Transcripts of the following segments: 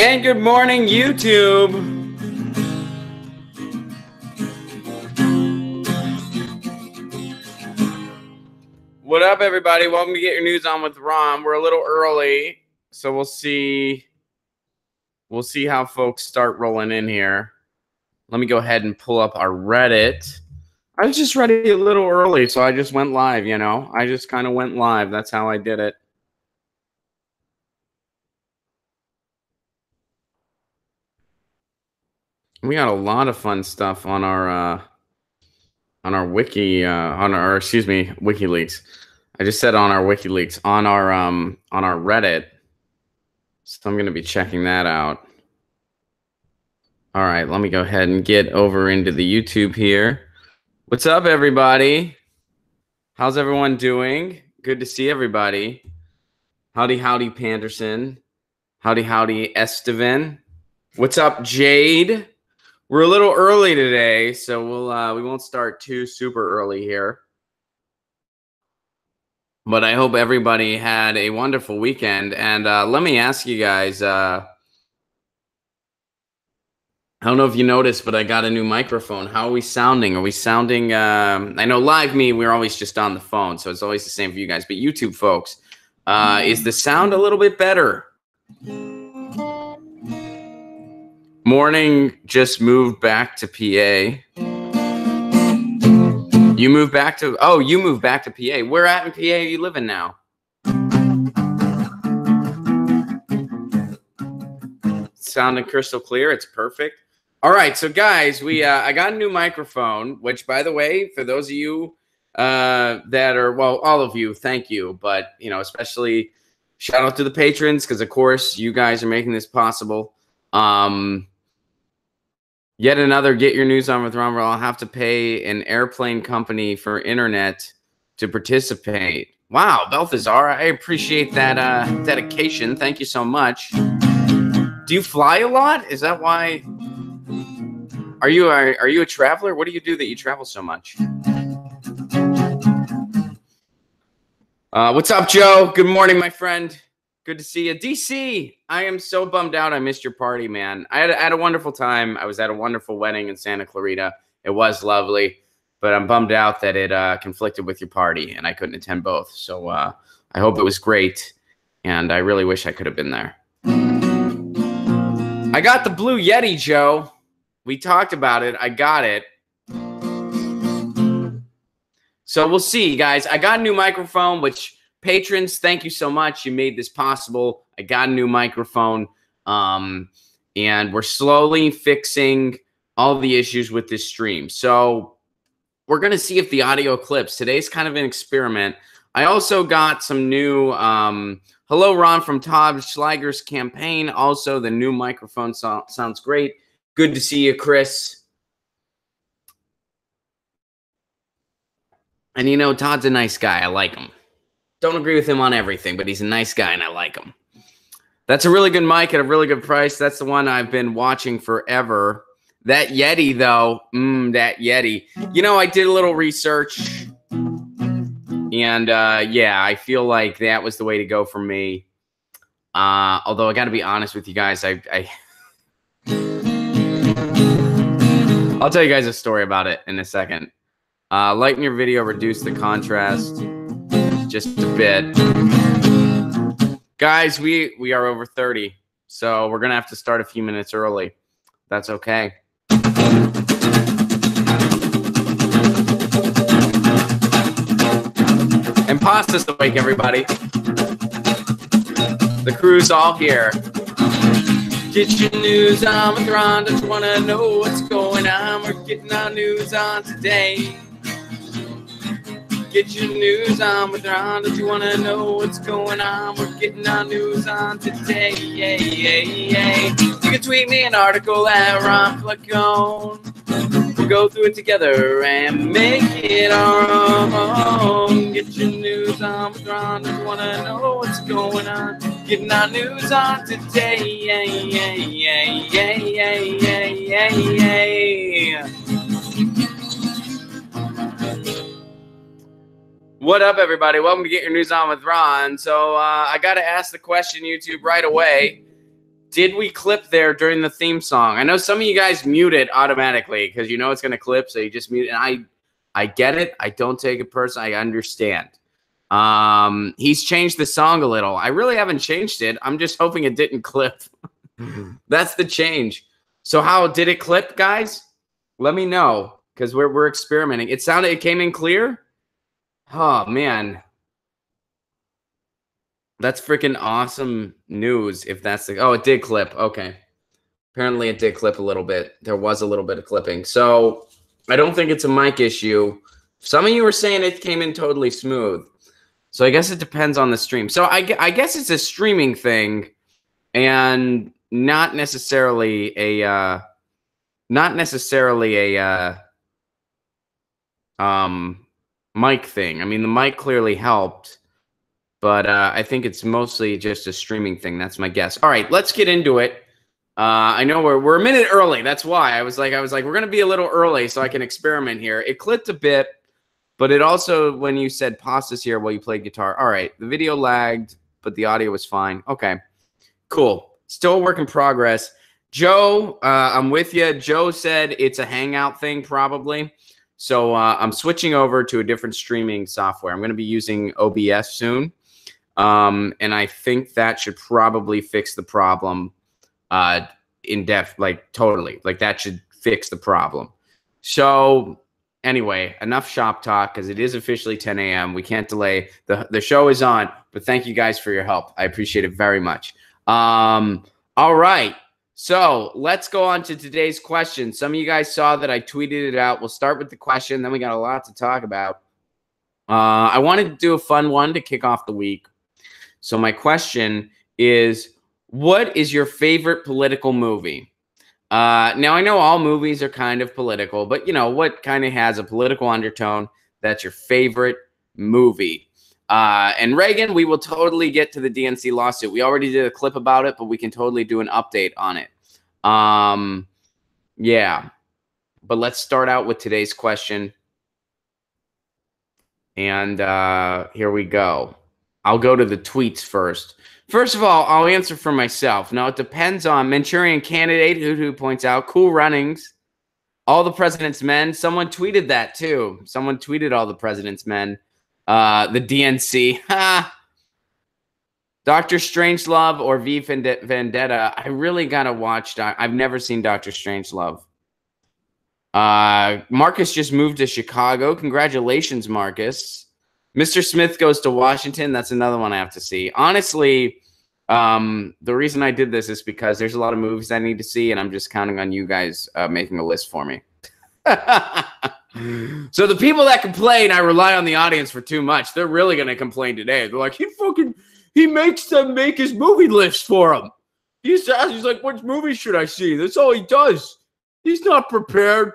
And good morning, YouTube. What up, everybody? Welcome to Get Your News On with Ron. We're a little early, so we'll see how folks start rolling in here. Let me go ahead and pull up our Reddit. I was just ready a little early, so I just went live, you know. I just kind of went live. That's how I did it. We got a lot of fun stuff on our wiki, WikiLeaks. I just said on our WikiLeaks, on our Reddit. So I'm going to be checking that out. All right, let me go ahead and get over into the YouTube here. What's up, everybody? How's everyone doing? Good to see everybody. Howdy, howdy, Panderson. Howdy, howdy, Estevan. What's up, Jade? We're a little early today, so we won't start too super early here. But I hope everybody had a wonderful weekend. And let me ask you guys, I don't know if you noticed, but I got a new microphone. How are we sounding? Are we sounding, I know live me, we're always just on the phone, so it's always the same for you guys. But YouTube folks, is the sound a little bit better? Morning just moved back to PA. You moved back to PA. Where at in PA are you living now? Sounding crystal clear. It's perfect. All right, so guys, I got a new microphone, which, by the way, for those of you that are, well, all of you, thank you. But, you know, especially shout out to the patrons because, of course, you guys are making this possible. Yet another Get Your News On with Ron, where I'll have to pay an airplane company for internet to participate. Wow, Balthazar, I appreciate that dedication. Thank you so much. Do you fly a lot? Is that why? Are you a traveler? What do you do that you travel so much? What's up, Joe? Good morning, my friend. Good to see you. DC, I am so bummed out I missed your party, man. I had a wonderful time. I was at a wonderful wedding in Santa Clarita. It was lovely, but I'm bummed out that it conflicted with your party and I couldn't attend both. So I hope it was great, and I really wish I could have been there. I got the Blue Yeti, Joe. We talked about it. I got it. So we'll see, guys. I got a new microphone, which... Patrons, thank you so much. You made this possible. I got a new microphone, and we're slowly fixing all the issues with this stream. So we're going to see if the audio clips. Today's kind of an experiment. I also got some new hello, Ron, from Todd Schlager's campaign. Also, the new microphone sounds great. Good to see you, Chris. And, you know, Todd's a nice guy. I like him. Don't agree with him on everything, but he's a nice guy, and I like him. That's a really good mic at a really good price. That's the one I've been watching forever. That Yeti, though, that Yeti. You know, I did a little research, and, yeah, I feel like that was the way to go for me. Although I got to be honest with you guys, I'll tell you guys a story about it in a second. Lighten your video, reduce the contrast. Just a bit. Guys, we are over 30, so we're going to have to start a few minutes early. That's okay. And pasta's awake, everybody. The crew's all here. Get your news on with Ron. Just want to know what's going on. We're getting our news on today. Get your news on with Ron. Don't you want to know what's going on? We're getting our news on today. You can tweet me an article at Ron Placone. We'll go through it together and make it our own. Get your news on with Ron. Don't you want to know what's going on? Getting our news on today. What up, everybody? Welcome to Get Your News On with Ron. So I got to ask the question, YouTube, right away. did we clip there during the theme song? I know some of you guys mute it automatically because you know it's going to clip, so you just mute it. And I get it. I don't take it personally. I understand. He's changed the song a little. I really haven't changed it. I'm just hoping it didn't clip. That's the change. So how did it clip, guys? Let me know because we're experimenting. It came in clear. Oh man, that's freaking awesome news. If that's it did clip. Okay, apparently it did clip a little bit. There was a little bit of clipping. So I don't think it's a mic issue. Some of you were saying it came in totally smooth. So I guess it depends on the stream. So I guess it's a streaming thing, and not necessarily a mic thing. I mean, the mic clearly helped, but I think it's mostly just a streaming thing. That's my guess. All right, let's get into it. I know we're a minute early. That's why I was like, we're gonna be a little early so I can experiment here. It clipped a bit. But it also, when you said pastas here while you played guitar, all right, the video lagged, but the audio was fine. Okay, cool. Still a work in progress. Joe, I'm with you. Joe said it's a Hangout thing probably. So I'm switching over to a different streaming software. I'm going to be using OBS soon. And I think that should probably fix the problem in depth, like totally. Like that should fix the problem. So anyway, enough shop talk because it is officially 10 a.m. We can't delay. The show is on, but thank you guys for your help. I appreciate it very much. All right. So let's go on to today's question. Some of you guys saw that I tweeted it out. We'll start with the question. Then we got a lot to talk about. I wanted to do a fun one to kick off the week. So my question is, what is your favorite political movie? Now, I know all movies are kind of political, but, you know, what kind of has a political undertone that's your favorite movie? And Reagan, we will totally get to the DNC lawsuit. We already did a clip about it, but we can totally do an update on it. Yeah. But let's start out with today's question. And here we go. I'll go to the tweets first. First of all, I'll answer for myself. Now, it depends on Manchurian Candidate, who points out, Cool Runnings, All the President's Men. Someone tweeted that, too. Someone tweeted All the President's Men. The DNC. Dr. Strangelove or V Vendetta. I really got to watch. I've never seen Dr. Strangelove. Marcus just moved to Chicago. Congratulations, Marcus. Mr. Smith Goes to Washington. That's another one I have to see. Honestly, the reason I did this is because there's a lot of movies I need to see, and I'm just counting on you guys making a list for me. So the people that complain, I rely on the audience for too much. They're really going to complain today. They're like, he makes them make his movie list for him. He's like, which movie should I see? That's all he does. He's not prepared.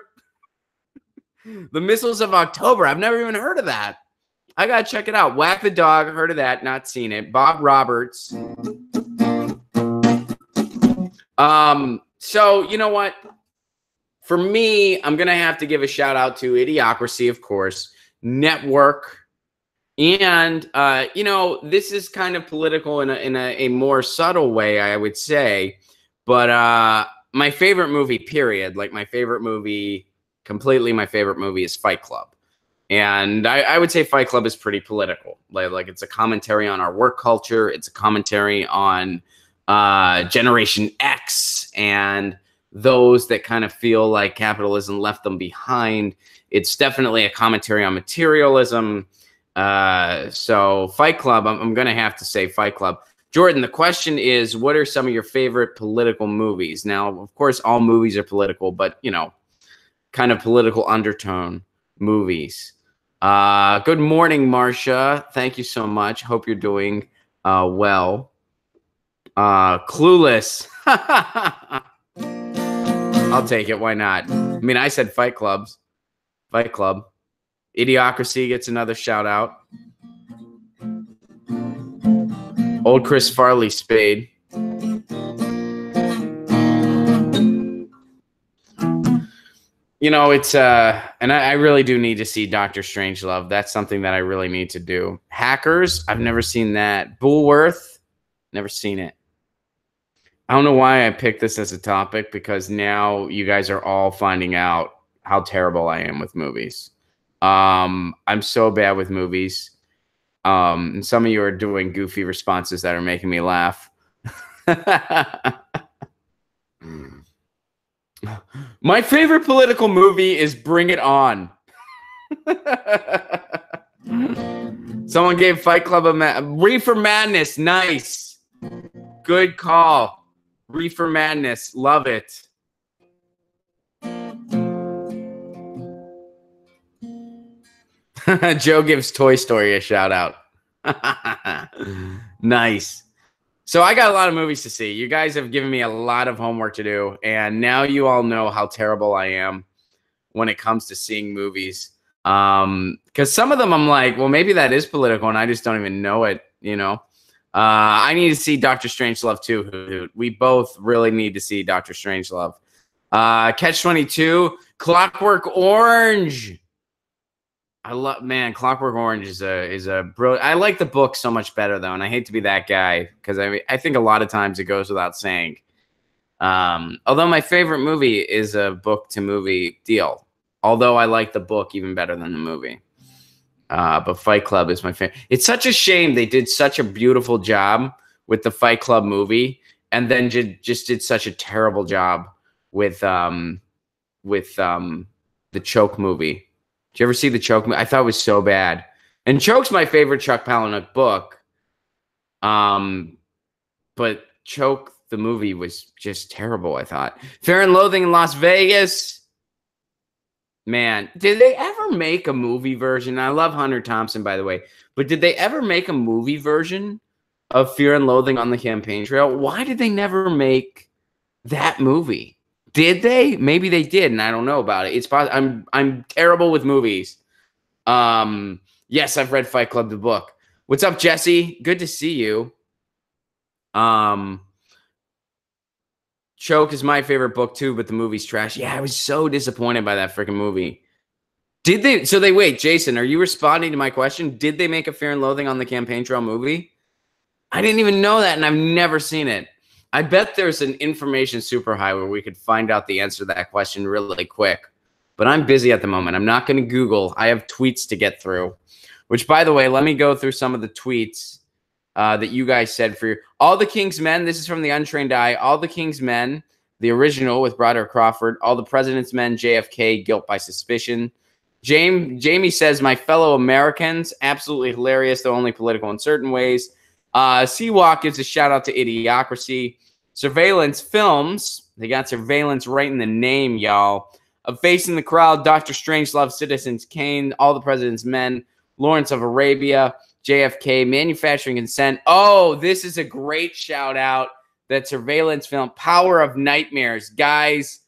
The Missiles of October. I've never even heard of that. I got to check it out. Whack the Dog. Heard of that. Not seen it. Bob Roberts. So, you know what? For me, I'm going to have to give a shout out to Idiocracy, of course, Network. And, you know, this is kind of political in a more subtle way, I would say. But my favorite movie, period, like my favorite movie, completely my favorite movie is Fight Club. And I would say Fight Club is pretty political. Like it's a commentary on our work culture. It's a commentary on Generation X and those that kind of feel like capitalism left them behind. It's definitely a commentary on materialism. So Fight Club, I'm going to have to say Fight Club. Jordan, the question is, what are some of your favorite political movies? Now, of course, all movies are political, but, you know, kind of political undertone movies. Good morning, Marcia. Thank you so much. Hope you're doing well. Clueless. I'll take it. Why not? I mean, I said Fight Club. Idiocracy gets another shout out. Old Chris Farley Spade. You know, it's and I really do need to see Dr. Strangelove. That's something that I really need to do. Hackers, I've never seen that. Bullworth, never seen it. I don't know why I picked this as a topic, because now you guys are all finding out how terrible I am with movies. I'm so bad with movies. And some of you are doing goofy responses that are making me laugh. My favorite political movie is Bring It On. Someone gave Fight Club a Reefer Madness. Nice. Good call. Reefer Madness. Love it. Joe gives Toy Story a shout out. Nice. So I got a lot of movies to see. You guys have given me a lot of homework to do, and now you all know how terrible I am when it comes to seeing movies. Because some of them I'm like, well, maybe that is political, and I just don't even know it, you know? I need to see Dr. Strangelove too. We both really need to see Dr. Strangelove. Catch-22, Clockwork Orange. I love, man, Clockwork Orange is a brilliant. I like the book so much better though, and I hate to be that guy, because I think a lot of times it goes without saying. Although my favorite movie is a book to movie deal. Although I like the book even better than the movie. But Fight Club is my favorite. It's such a shame they did such a beautiful job with the Fight Club movie, and then just did such a terrible job with the Choke movie. Did you ever see the Choke movie? I thought it was so bad. And Choke's my favorite Chuck Palahniuk book. But Choke, the movie, was just terrible, I thought. Fear and Loathing in Las Vegas. Man, did they ever make a movie version? I love Hunter Thompson, by the way. But did they ever make a movie version of Fear and Loathing on the Campaign Trail? Why did they never make that movie? Did they? Maybe they did, and I don't know about it. It's possible. I'm terrible with movies. Yes, I've read Fight Club, the book. What's up, Jesse? Good to see you. Choke is my favorite book too, but the movie's trash. Yeah, I was so disappointed by that freaking movie. Did they? So they wait, Jason, are you responding to my question? Did they make a Fear and Loathing on the Campaign Trail movie? I didn't even know that, and I've never seen it. I bet there's an information superhighway where we could find out the answer to that question really quick. But I'm busy at the moment. I'm not going to Google. I have tweets to get through. Which, by the way, let me go through some of the tweets that you guys said for your All the King's Men. This is from the Untrained Eye. All the King's Men, the original with Broderick Crawford. All the President's Men, JFK, Guilt by Suspicion. Jamie says, my fellow Americans, absolutely hilarious, though only political in certain ways. Seawalk gives a shout out to Idiocracy. Surveillance Films, they got surveillance right in the name, y'all. Of Facing the Crowd, Dr. Strangelove, Citizens Kane, All the President's Men, Lawrence of Arabia, JFK, Manufacturing Consent. Oh, this is a great shout out. That surveillance film, Power of Nightmares. Guys,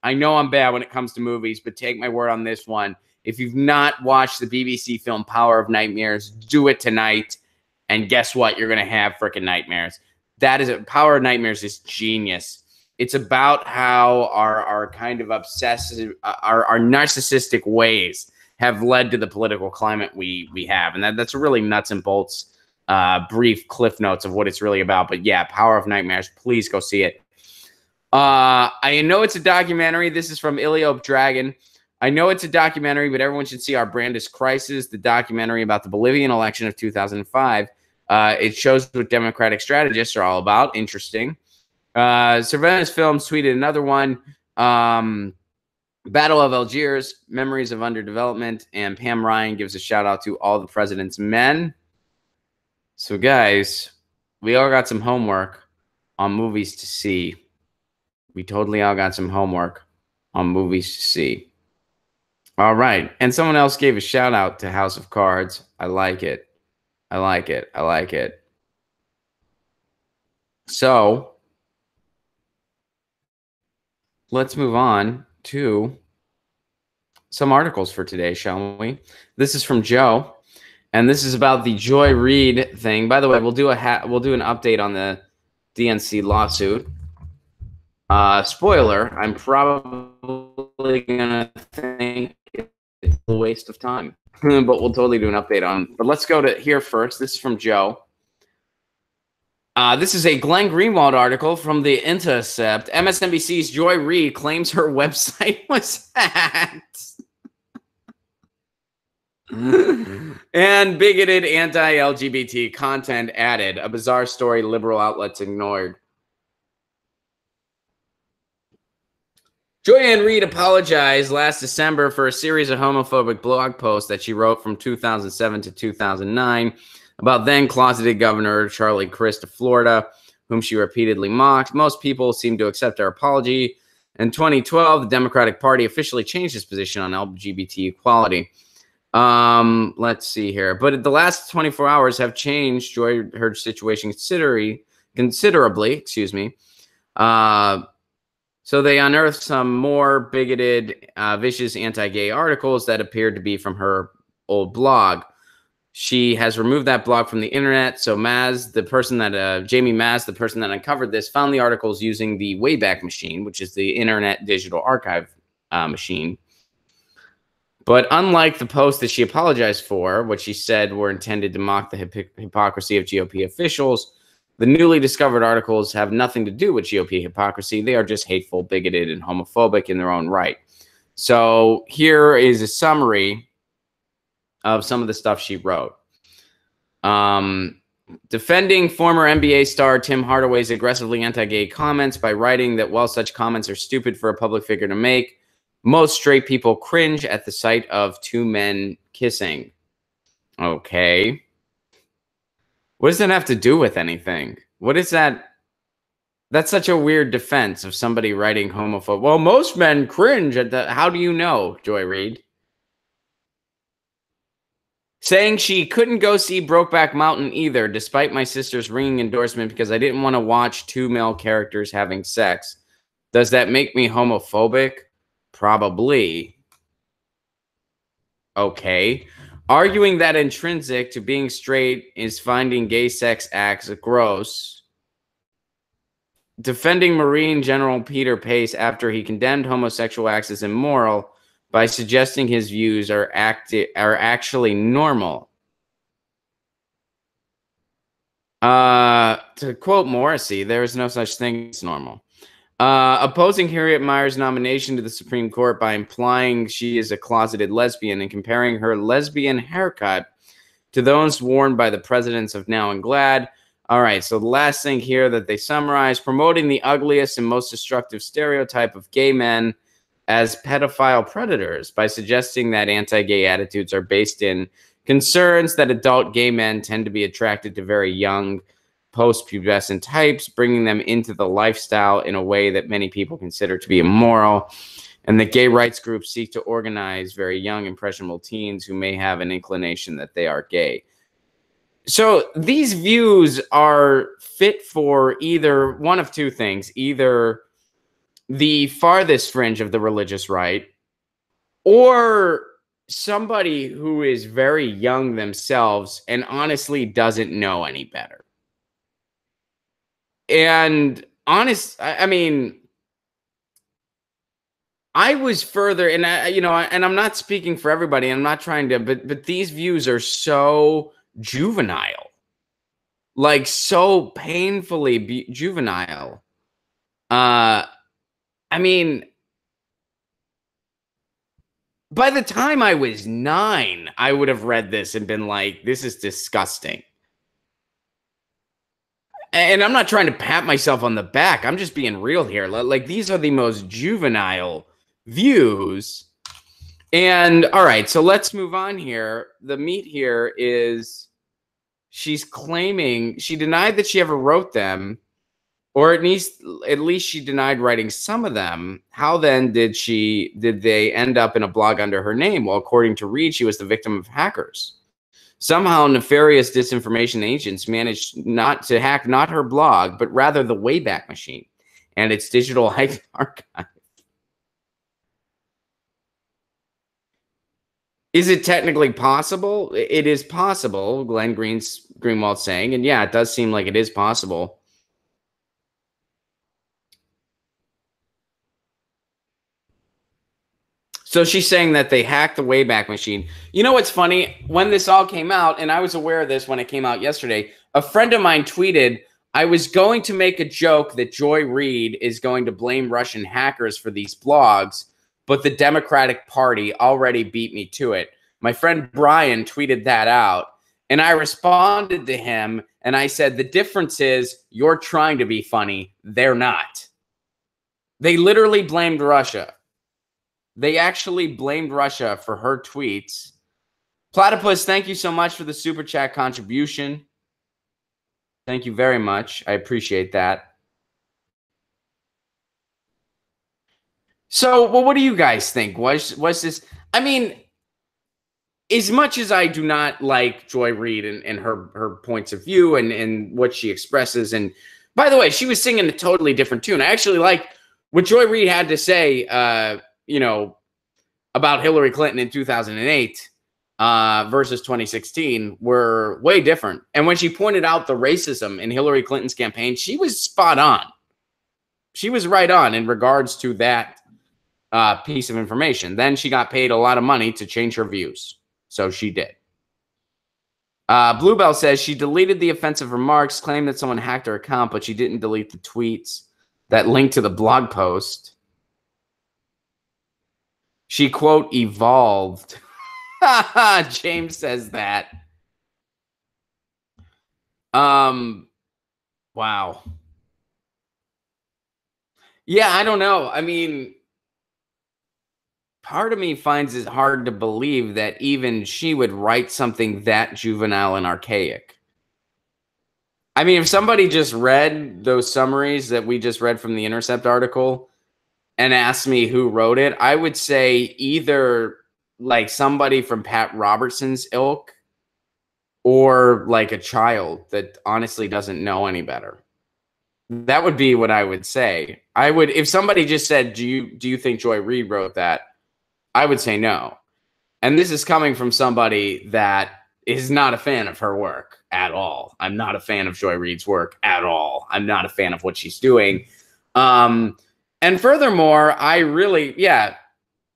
I know I'm bad when it comes to movies, but take my word on this one. If you've not watched the BBC film Power of Nightmares, do it tonight. And guess what? You're going to have freaking nightmares. That is Power of Nightmares is genius. It's about how our kind of obsessive, our narcissistic ways have led to the political climate we have. And that's really nuts and bolts, brief cliff notes of what it's really about. But yeah, Power of Nightmares, please go see it. I know it's a documentary. This is from Iliope Dragon. I know it's a documentary, but everyone should see Our Brandis Crisis, the documentary about the Bolivian election of 2005. It shows what Democratic strategists are all about. Interesting. Surveillance Films tweeted another one. Battle of Algiers, Memories of Underdevelopment. And Pam Ryan gives a shout out to All the President's Men. So, guys, we all got some homework on movies to see. We totally all got some homework on movies to see. All right. And someone else gave a shout out to House of Cards. I like it. I like it. I like it. So let's move on to some articles for today, shall we? This is from Joe, and this is about the Joy Reid thing. By the way, we'll do an update on the DNC lawsuit. Spoiler, I'm probably gonna think it's a waste of time. But we'll totally do an update on. But let's go to here first. This is from Joe. This is a Glenn Greenwald article from The Intercept. MSNBC's Joy Reid claims her website was hacked. And bigoted anti-LGBT content added. A bizarre story liberal outlets ignored. Joy Reid apologized last December for a series of homophobic blog posts that she wrote from 2007 to 2009 about then-closeted Governor Charlie Crist of Florida, whom she repeatedly mocked. Most people seem to accept her apology. In 2012, the Democratic Party officially changed its position on LGBT equality. Let's see here. But the last 24 hours have changed her situation considerably, excuse me. So they unearthed some more bigoted, vicious anti-gay articles that appeared to be from her old blog. She has removed that blog from the internet. So Jamie Maz, the person that uncovered this, found the articles using the Wayback Machine, which is the Internet Digital Archive machine. But unlike the post that she apologized for, which she said were intended to mock the hypocrisy of GOP officials, the newly discovered articles have nothing to do with GOP hypocrisy. They are just hateful, bigoted, and homophobic in their own right. So here is a summary of some of the stuff she wrote. Defending former NBA star Tim Hardaway's aggressively anti-gay comments by writing that while such comments are stupid for a public figure to make, most straight people cringe at the sight of two men kissing. Okay. What does that have to do with anything? What is that? That's such a weird defense of somebody writing homophobe. Well, most men cringe at the... How do you know, Joy Reid? Saying she couldn't go see Brokeback Mountain either, despite my sister's ringing endorsement because I didn't want to watch two male characters having sex. Does that make me homophobic? Probably. Okay. Arguing that intrinsic to being straight is finding gay sex acts gross. Defending Marine General Peter Pace after he condemned homosexual acts as immoral by suggesting his views are actually normal. To quote Morrissey, there is no such thing as normal. Opposing Harriet Miyer's nomination to the Supreme Court by implying she is a closeted lesbian and comparing her lesbian haircut to those worn by the presidents of Now and Glad. All right, so the last thing here that they summarize, promoting the ugliest and most destructive stereotype of gay men as pedophile predators by suggesting that anti-gay attitudes are based in concerns that adult gay men tend to be attracted to very young post-pubescent types, bringing them into the lifestyle in a way that many people consider to be immoral, and that gay rights groups seek to organize very young, impressionable teens who may have an inclination that they are gay. So these views are fit for either one of two things, either the farthest fringe of the religious right or somebody who is very young themselves and honestly doesn't know any better. And I mean, I was further, and and I'm not speaking for everybody. I'm not trying to, but these views are so juvenile, like so painfully juvenile. I mean, by the time I was 9, I would have read this and been like, "This is disgusting." And I'm not trying to pat myself on the back. I'm just being real here. Like, these are the most juvenile views. And, all right, so let's move on here. The meat here is she's claiming she denied that she ever wrote them, or at least she denied writing some of them. How then did they end up in a blog under her name? Well, according to Reid, she was the victim of hackers. Somehow, nefarious disinformation agents managed not to hack not her blog, but rather the Wayback Machine and its digital archive. Is it technically possible? It is possible, Glenn Greenwald's saying, and yeah, it does seem like it is possible. So she's saying that they hacked the Wayback Machine. You know what's funny? When this all came out, and I was aware of this when it came out yesterday, a friend of mine tweeted, I was going to make a joke that Joy Reid is going to blame Russian hackers for these blogs, but the Democratic Party already beat me to it. My friend Brian tweeted that out, and I responded to him, and I said, the difference is you're trying to be funny. They're not. They literally blamed Russia. They actually blamed Russia for her tweets. Platypus, thank you so much for the super chat contribution. Thank you very much. I appreciate that. So, well, what do you guys think? Was this? I mean, as much as I do not like Joy Reid and her points of view and what she expresses, and by the way, she was singing a totally different tune. I actually like what Joy Reid had to say, about Hillary Clinton in 2008 versus 2016 were way different. And when she pointed out the racism in Hillary Clinton's campaign, she was spot on. She was right on in regards to that piece of information. Then she got paid a lot of money to change her views. So she did. Bluebell says she deleted the offensive remarks, claimed that someone hacked her account, but she didn't delete the tweets that linked to the blog post. She, quote, evolved. James says that. Wow. Yeah, I don't know. I mean, part of me finds it hard to believe that even she would write something that juvenile and archaic. I mean, if somebody just read those summaries that we just read from the Intercept article and asked me who wrote it, I would say either like somebody from Pat Robertson's ilk or like a child that honestly doesn't know any better. That would be what I would say. I would, if somebody just said, do you think Joy Reid wrote that? I would say no. And this is coming from somebody that is not a fan of her work at all. I'm not a fan of Joy Reid's work at all. I'm not a fan of what she's doing. And furthermore, I really,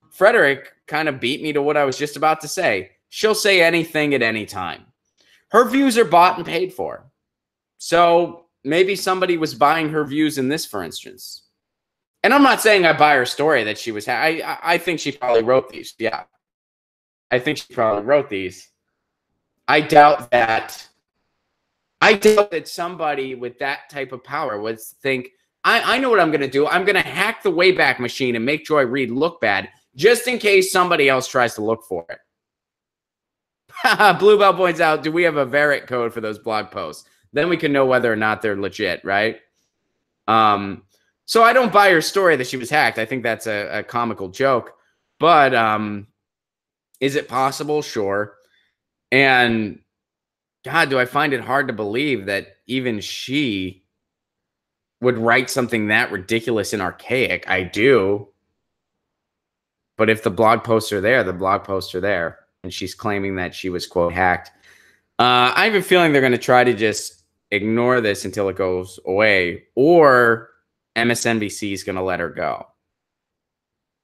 Frederick kind of beat me to what I was just about to say. She'll say anything at any time. Her views are bought and paid for. So maybe somebody was buying her views in this, for instance. And I'm not saying I buy her story that she was. I think she probably wrote these. Yeah, I think she probably wrote these. I doubt that somebody with that type of power would think, I know what I'm going to do. I'm going to hack the Wayback Machine and make Joy Reid look bad just in case somebody else tries to look for it. Bluebell points out, do we have a Verit code for those blog posts? Then we can know whether or not they're legit, right? So I don't buy her story that she was hacked. I think that's a comical joke. But is it possible? Sure. And God, do I find it hard to believe that even she would write something that ridiculous and archaic. I do. But if the blog posts are there, the blog posts are there. And she's claiming that she was, quote, hacked. I have a feeling they're going to try to just ignore this until it goes away. Or MSNBC is going to let her go.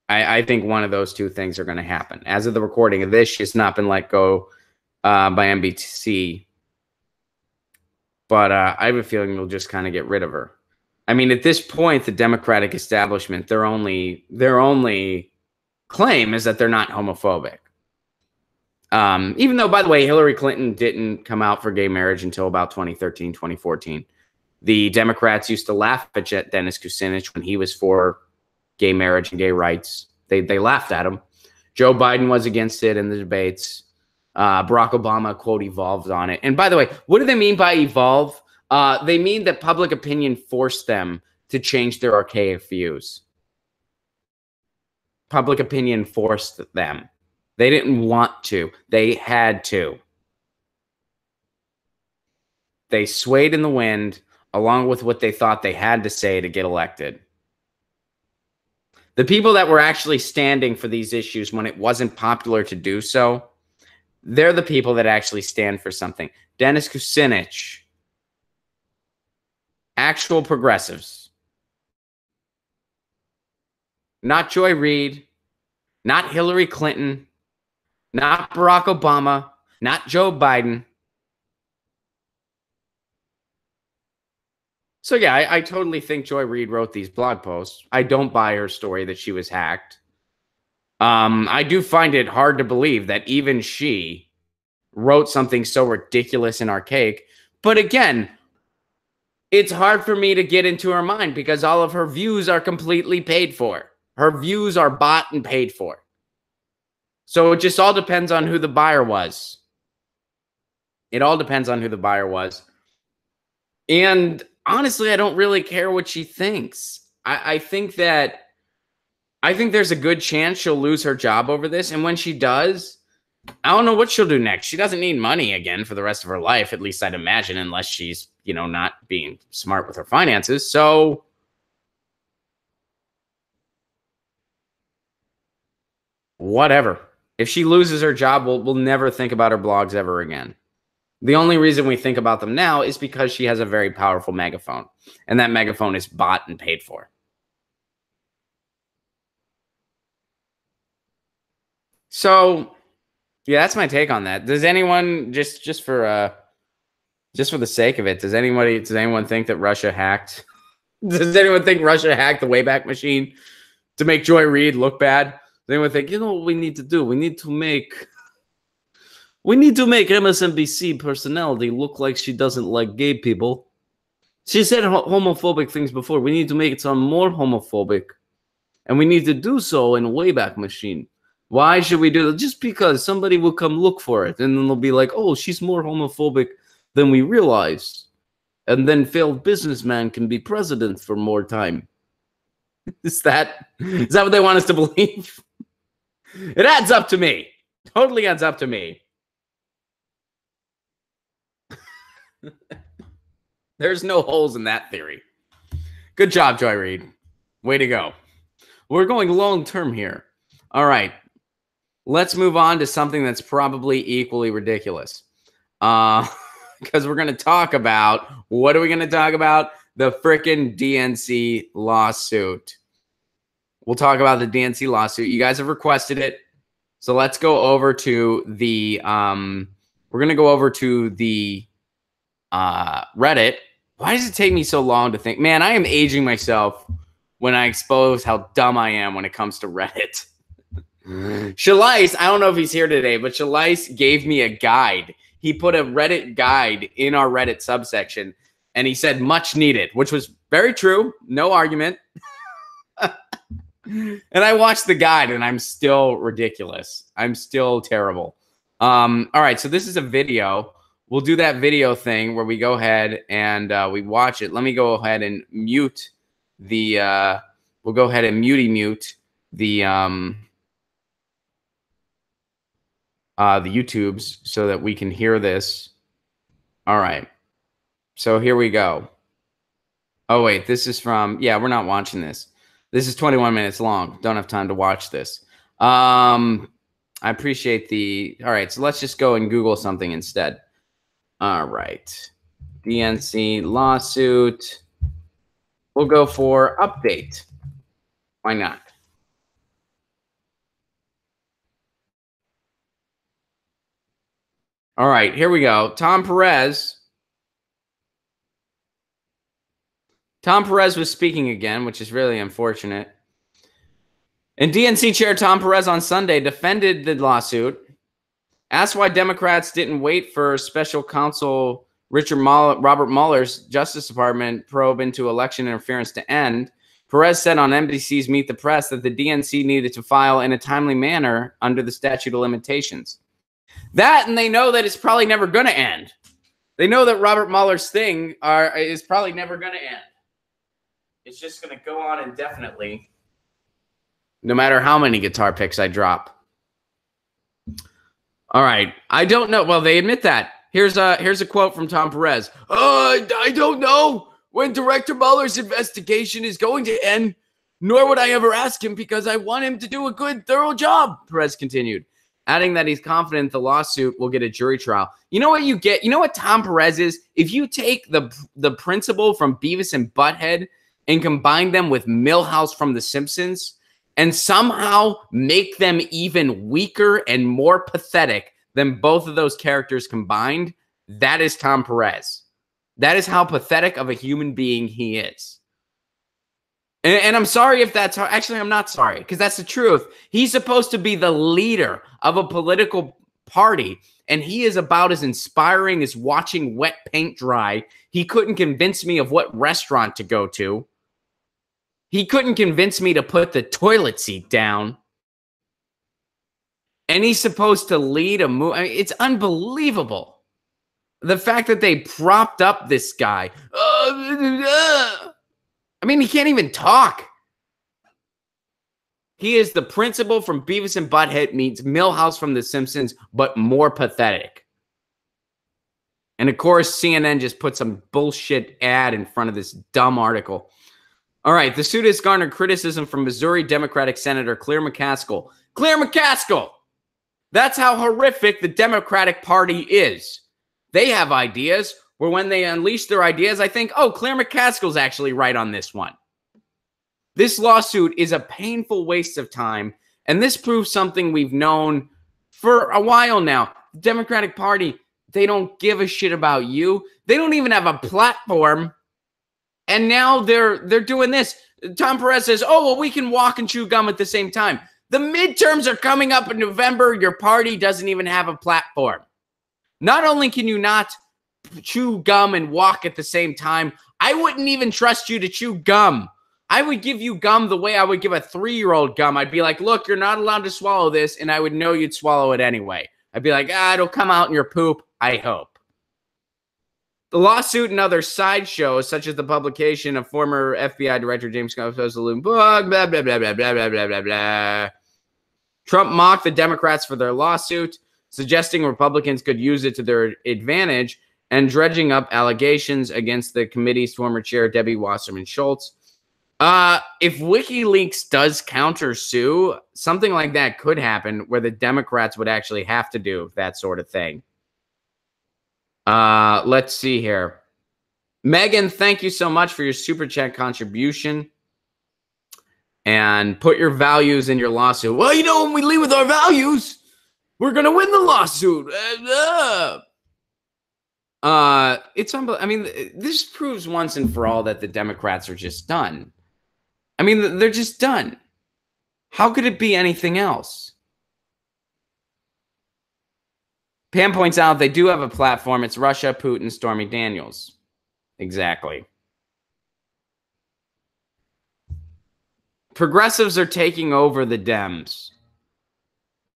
I think one of those two things are going to happen. As of the recording of this, she's not been let go by NBC. But I have a feeling they'll just kind of get rid of her. I mean, at this point, the Democratic establishment, their only claim is that they're not homophobic. Even though, by the way, Hillary Clinton didn't come out for gay marriage until about 2013, 2014. The Democrats used to laugh at Dennis Kucinich when he was for gay marriage and gay rights. They laughed at him. Joe Biden was against it in the debates. Barack Obama, quote, evolved on it. And by the way, what do they mean by evolve? They mean that public opinion forced them to change their archaic views. Public opinion forced them. They didn't want to. They had to. They swayed in the wind along with what they thought they had to say to get elected. The people that were actually standing for these issues when it wasn't popular to do so, they're the people that actually stand for something. Dennis Kucinich, actual progressives. Not Joy Reid, not Hillary Clinton, not Barack Obama, not Joe Biden. So yeah, I totally think Joy Reid wrote these blog posts. I don't buy her story that she was hacked. I do find it hard to believe that even she wrote something so ridiculous and archaic. But again, it's hard for me to get into her mind because all of her views are completely paid for. Her views are bought and paid for. So it just all depends on who the buyer was. It all depends on who the buyer was. And honestly, I don't really care what she thinks. I think there's a good chance she'll lose her job over this. And when she does, I don't know what she'll do next. She doesn't need money again for the rest of her life, at least I'd imagine, unless she's, not being smart with her finances. So whatever. If she loses her job, we'll never think about her blogs ever again. The only reason we think about them now is because she has a very powerful megaphone, and that megaphone is bought and paid for. So, yeah, that's my take on that. Does anyone just for the sake of it, does anyone think that Russia hacked? Does anyone think Russia hacked the Wayback Machine to make Joy Reid look bad? Does anyone think, what we need to do? We need to make MSNBC personality look like she doesn't like gay people. She said homophobic things before. We need to make it sound more homophobic. And we need to do so in a Wayback Machine. Why should we do that? Just because somebody will come look for it. And then they'll be like, oh, she's more homophobic than we realized. And then failed businessman can be president for more time. Is that what they want us to believe? It adds up to me. Totally adds up to me. There's no holes in that theory. Good job, Joy Reid. Way to go. We're going long term here. All right. Let's move on to something that's probably equally ridiculous. Because we're going to talk about, what are we going to talk about? The frickin' DNC lawsuit. We'll talk about the DNC lawsuit. You guys have requested it. So let's go over to the, we're going to go over to the Reddit. Why does it take me so long to think? Man, I am aging myself when I expose how dumb I am when it comes to Reddit. Shalais, I don't know if he's here today, but Shalais gave me a guide. He put a Reddit guide in our Reddit subsection, and he said much needed, which was very true. No argument. And I watched the guide, and I'm still ridiculous. I'm still terrible. All right, so this is a video. We'll do that video thing where we go ahead and we watch it. Let me go ahead and mute the we'll go ahead and mute the YouTubes so that we can hear this. All right. So here we go. Oh wait, this is from, yeah, we're not watching this. This is 21 minutes long. Don't have time to watch this. I appreciate all right, so let's just go and Google something instead. All right. DNC lawsuit. We'll go for update. Why not? All right, here we go. Tom Perez was speaking again, which is really unfortunate. And DNC Chair Tom Perez on Sunday defended the lawsuit, asked why Democrats didn't wait for special counsel Robert Mueller's Justice Department probe into election interference to end. Perez said on NBC's Meet the Press that the DNC needed to file in a timely manner under the statute of limitations. That, and they know that it's probably never going to end. They know that Robert Mueller's thing is probably never going to end. It's just going to go on indefinitely, no matter how many guitar picks I drop. All right. I don't know. Well, they admit that. Here's a quote from Tom Perez. I don't know when Director Mueller's investigation is going to end, nor would I ever ask him because I want him to do a good, thorough job, Perez continued, adding that he's confident the lawsuit will get a jury trial. You know what you get? You know what Tom Perez is? If you take the principal from Beavis and Butthead and combine them with Milhouse from The Simpsons and somehow make them even weaker and more pathetic than both of those characters combined, that is Tom Perez. That is how pathetic of a human being he is. And I'm sorry if that's hard. Actually, I'm not sorry, because that's the truth. He's supposed to be the leader of a political party, and he is about as inspiring as watching wet paint dry. He couldn't convince me of what restaurant to go to. He couldn't convince me to put the toilet seat down. And he's supposed to lead a move. I mean, it's unbelievable. The fact that they propped up this guy. I mean, he can't even talk. He is the principal from Beavis and Butthead meets Milhouse from The Simpsons, but more pathetic. And of course, CNN just put some bullshit ad in front of this dumb article. All right, the suit has garnered criticism from Missouri Democratic Senator Claire McCaskill. Claire McCaskill! That's how horrific the Democratic Party is. They have ideas where when they unleash their ideas, I think, oh, Claire McCaskill's actually right on this one. This lawsuit is a painful waste of time, and this proves something we've known for a while now. The Democratic Party, they don't give a shit about you. They don't even have a platform, and now they're doing this. Tom Perez says, oh, well, we can walk and chew gum at the same time. The midterms are coming up in November. Your party doesn't even have a platform. Not only can you not chew gum and walk at the same time, I wouldn't even trust you to chew gum. I would give you gum the way I would give a 3-year-old gum. I'd be like, look, you're not allowed to swallow this, and I would know you'd swallow it anyway. I'd be like, it'll come out in your poop, I hope. The lawsuit and other sideshows, such as the publication of former FBI Director James Combs' book, blah, blah, blah, blah, blah, blah, blah, blah, blah. Trump mocked the Democrats for their lawsuit, suggesting Republicans could use it to their advantage, and dredging up allegations against the committee's former chair, Debbie Wasserman Schultz. If WikiLeaks does countersue, something like that could happen where the Democrats would actually have to do that sort of thing. Let's see here. Megan, thank you so much for your Super Chat contribution. And put your values in your lawsuit. Well, you know, when we lead with our values, we're going to win the lawsuit. It's unbelievable. I mean, this proves once and for all that the Democrats are just done. I mean, they're just done. How could it be anything else? Pam points out they do have a platform. It's Russia, Putin, Stormy Daniels. Exactly. Progressives are taking over the Dems.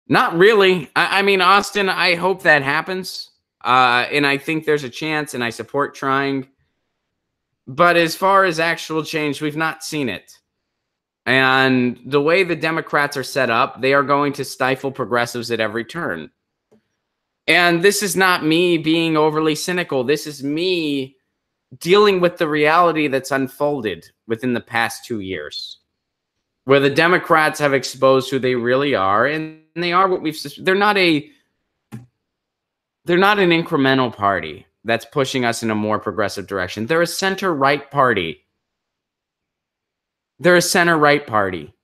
Not really. I mean, Austin, I hope that happens. And I think there's a chance, and I support trying. But as far as actual change, we've not seen it. And the way the Democrats are set up, they are going to stifle progressives at every turn. And this is not me being overly cynical. This is me dealing with the reality that's unfolded within the past 2 years, where the Democrats have exposed who they really are, and they are what we've. They're not an incremental party that's pushing us in a more progressive direction. They're a center-right party. They're a center-right party.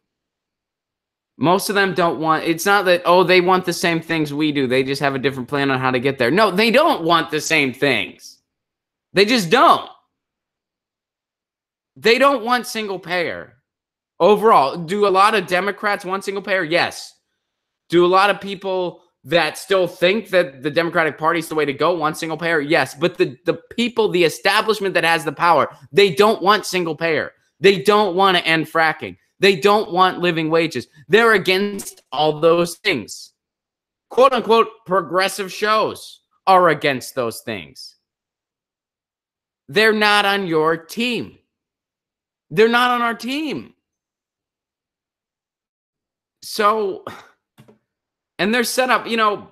Most of them don't want. It's not that, oh, they want the same things we do. They just have a different plan on how to get there. No, they don't want the same things. They just don't. They don't want single payer. Overall, do a lot of Democrats want single payer? Yes. Do a lot of people that still think that the Democratic Party is the way to go want single payer? Yes. But the people, the establishment that has the power, they don't want single payer. They don't want to end fracking. They don't want living wages. They're against all those things. Quote unquote, progressive shows are against those things. They're not on your team. They're not on our team. So, and they're set up, you know,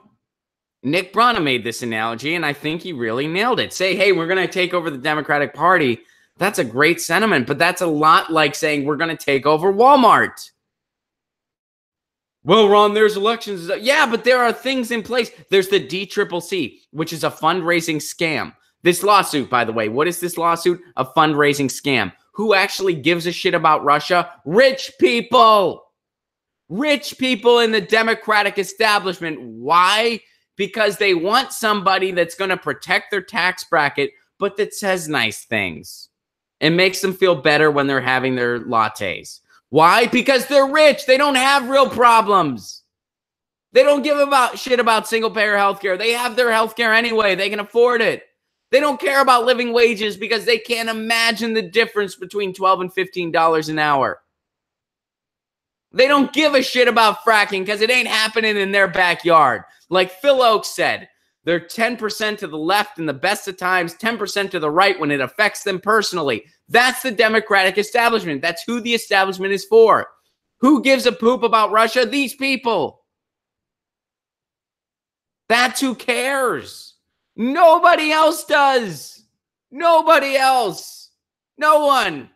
Nick Brana made this analogy, and I think he really nailed it. Say, hey, we're going to take over the Democratic Party. That's a great sentiment, but that's a lot like saying we're going to take over Walmart. Well, Ron, there's elections. Yeah, but there are things in place. There's the DCCC, which is a fundraising scam. This lawsuit, by the way, what is this lawsuit? A fundraising scam. Who actually gives a shit about Russia? Rich people. Rich people in the Democratic establishment. Why? Because they want somebody that's going to protect their tax bracket, but that says nice things. It makes them feel better when they're having their lattes. Why? Because they're rich. They don't have real problems. They don't give a shit about single-payer healthcare. They have their healthcare anyway. They can afford it. They don't care about living wages because they can't imagine the difference between $12 and $15 an hour. They don't give a shit about fracking because it ain't happening in their backyard. Like Phil Oakes said, they're 10% to the left in the best of times, 10% to the right when it affects them personally. That's the Democratic establishment. That's who the establishment is for. Who gives a poop about Russia? These people. That's who cares. Nobody else does. Nobody else. No one.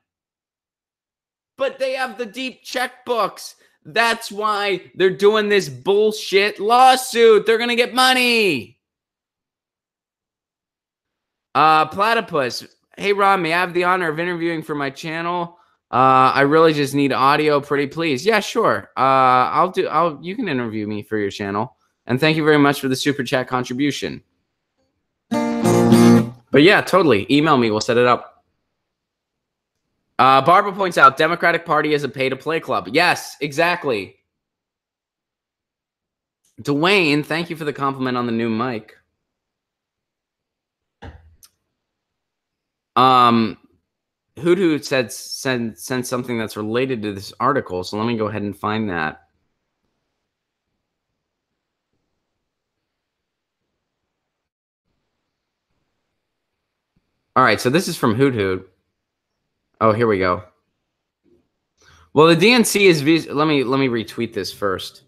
But they have the deep checkbooks. That's why they're doing this bullshit lawsuit. They're going to get money. Platypus. Hey, Ron, may I have the honor of interviewing for my channel? I really just need audio, pretty please. Yeah, sure. You can interview me for your channel. And thank you very much for the super chat contribution. But yeah, totally. Email me. We'll set it up. Barbara points out, Democratic Party is a pay-to-play club. Yes, exactly. Dwayne, thank you for the compliment on the new mic. Hoodoo said send something that's related to this article, so let me go ahead and find that. All right, so this is from Hoot Hoot. Oh, here we go. Well, the DNC is let me retweet this first.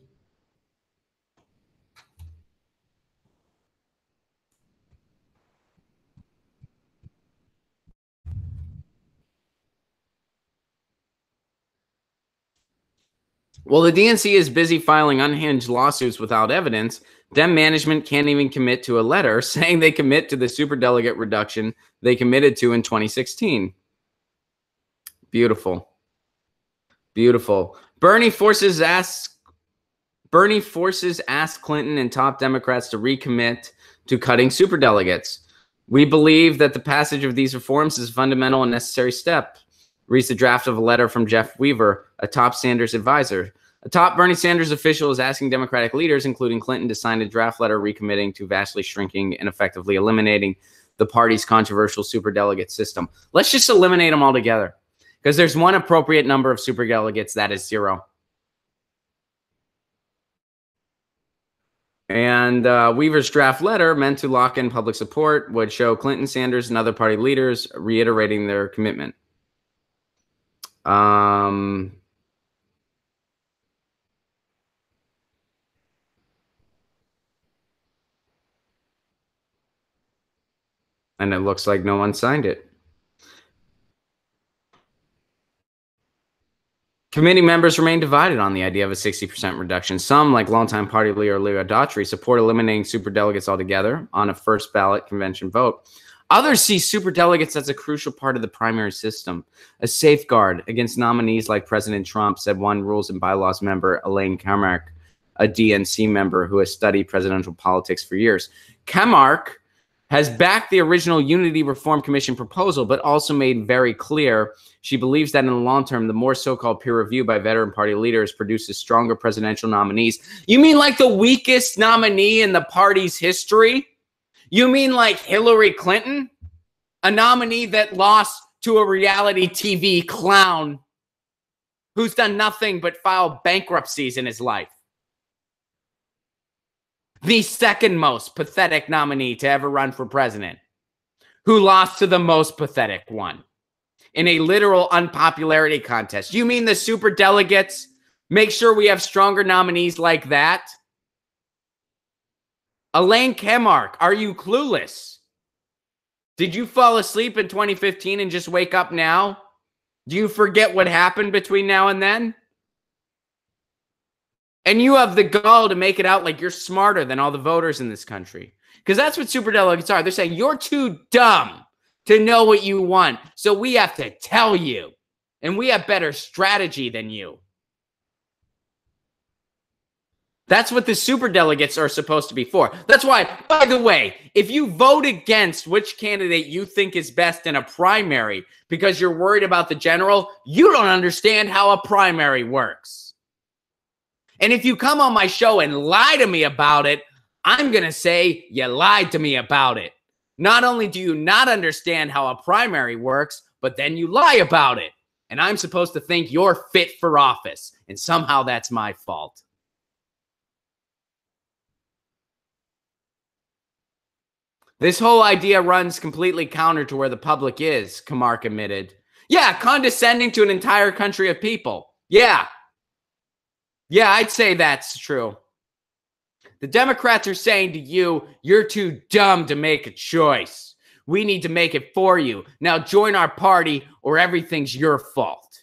Well, the DNC is busy filing unhinged lawsuits without evidence. Dem management can't even commit to a letter saying they commit to the superdelegate reduction they committed to in 2016. Beautiful. Beautiful. Bernie forces ask Clinton and top Democrats to recommit to cutting superdelegates. We believe that the passage of these reforms is a fundamental and necessary step. Reads the draft of a letter from Jeff Weaver, a top Sanders advisor. A top Bernie Sanders official is asking Democratic leaders, including Clinton, to sign a draft letter recommitting to vastly shrinking and effectively eliminating the party's controversial superdelegate system. Let's just eliminate them altogether, because there's one appropriate number of superdelegates, that is 0. And Weaver's draft letter, meant to lock in public support, would show Clinton, Sanders, and other party leaders reiterating their commitment. And it looks like no one signed it. Committee members remain divided on the idea of a 60% reduction. Some, like longtime party leader Leah Daughtry, support eliminating superdelegates altogether on a first ballot convention vote. Others see superdelegates as a crucial part of the primary system, a safeguard against nominees like President Trump, said one Rules and Bylaws member, Elaine Kamarck, a DNC member who has studied presidential politics for years. Kamarck has backed the original Unity Reform Commission proposal, but also made very clear she believes that in the long term, the more so-called peer review by veteran party leaders produces stronger presidential nominees. You mean like the weakest nominee in the party's history? You mean like Hillary Clinton? A nominee that lost to a reality TV clown who's done nothing but file bankruptcies in his life. The second most pathetic nominee to ever run for president, who lost to the most pathetic one in a literal unpopularity contest. You mean the superdelegates make sure we have stronger nominees like that? Elaine Kamarck, are you clueless? Did you fall asleep in 2015 and just wake up now? Do you forget what happened between now and then? And you have the gall to make it out like you're smarter than all the voters in this country. Because that's what superdelegates are. They're saying you're too dumb to know what you want, so we have to tell you. And we have better strategy than you. That's what the super delegates are supposed to be for. That's why, by the way, if you vote against which candidate you think is best in a primary because you're worried about the general, you don't understand how a primary works. And if you come on my show and lie to me about it, I'm going to say you lied to me about it. Not only do you not understand how a primary works, but then you lie about it. And I'm supposed to think you're fit for office. And somehow that's my fault. This whole idea runs completely counter to where the public is, Kamark admitted. Yeah, condescending to an entire country of people. Yeah. Yeah, I'd say that's true. The Democrats are saying to you, you're too dumb to make a choice. We need to make it for you. Now join our party or everything's your fault.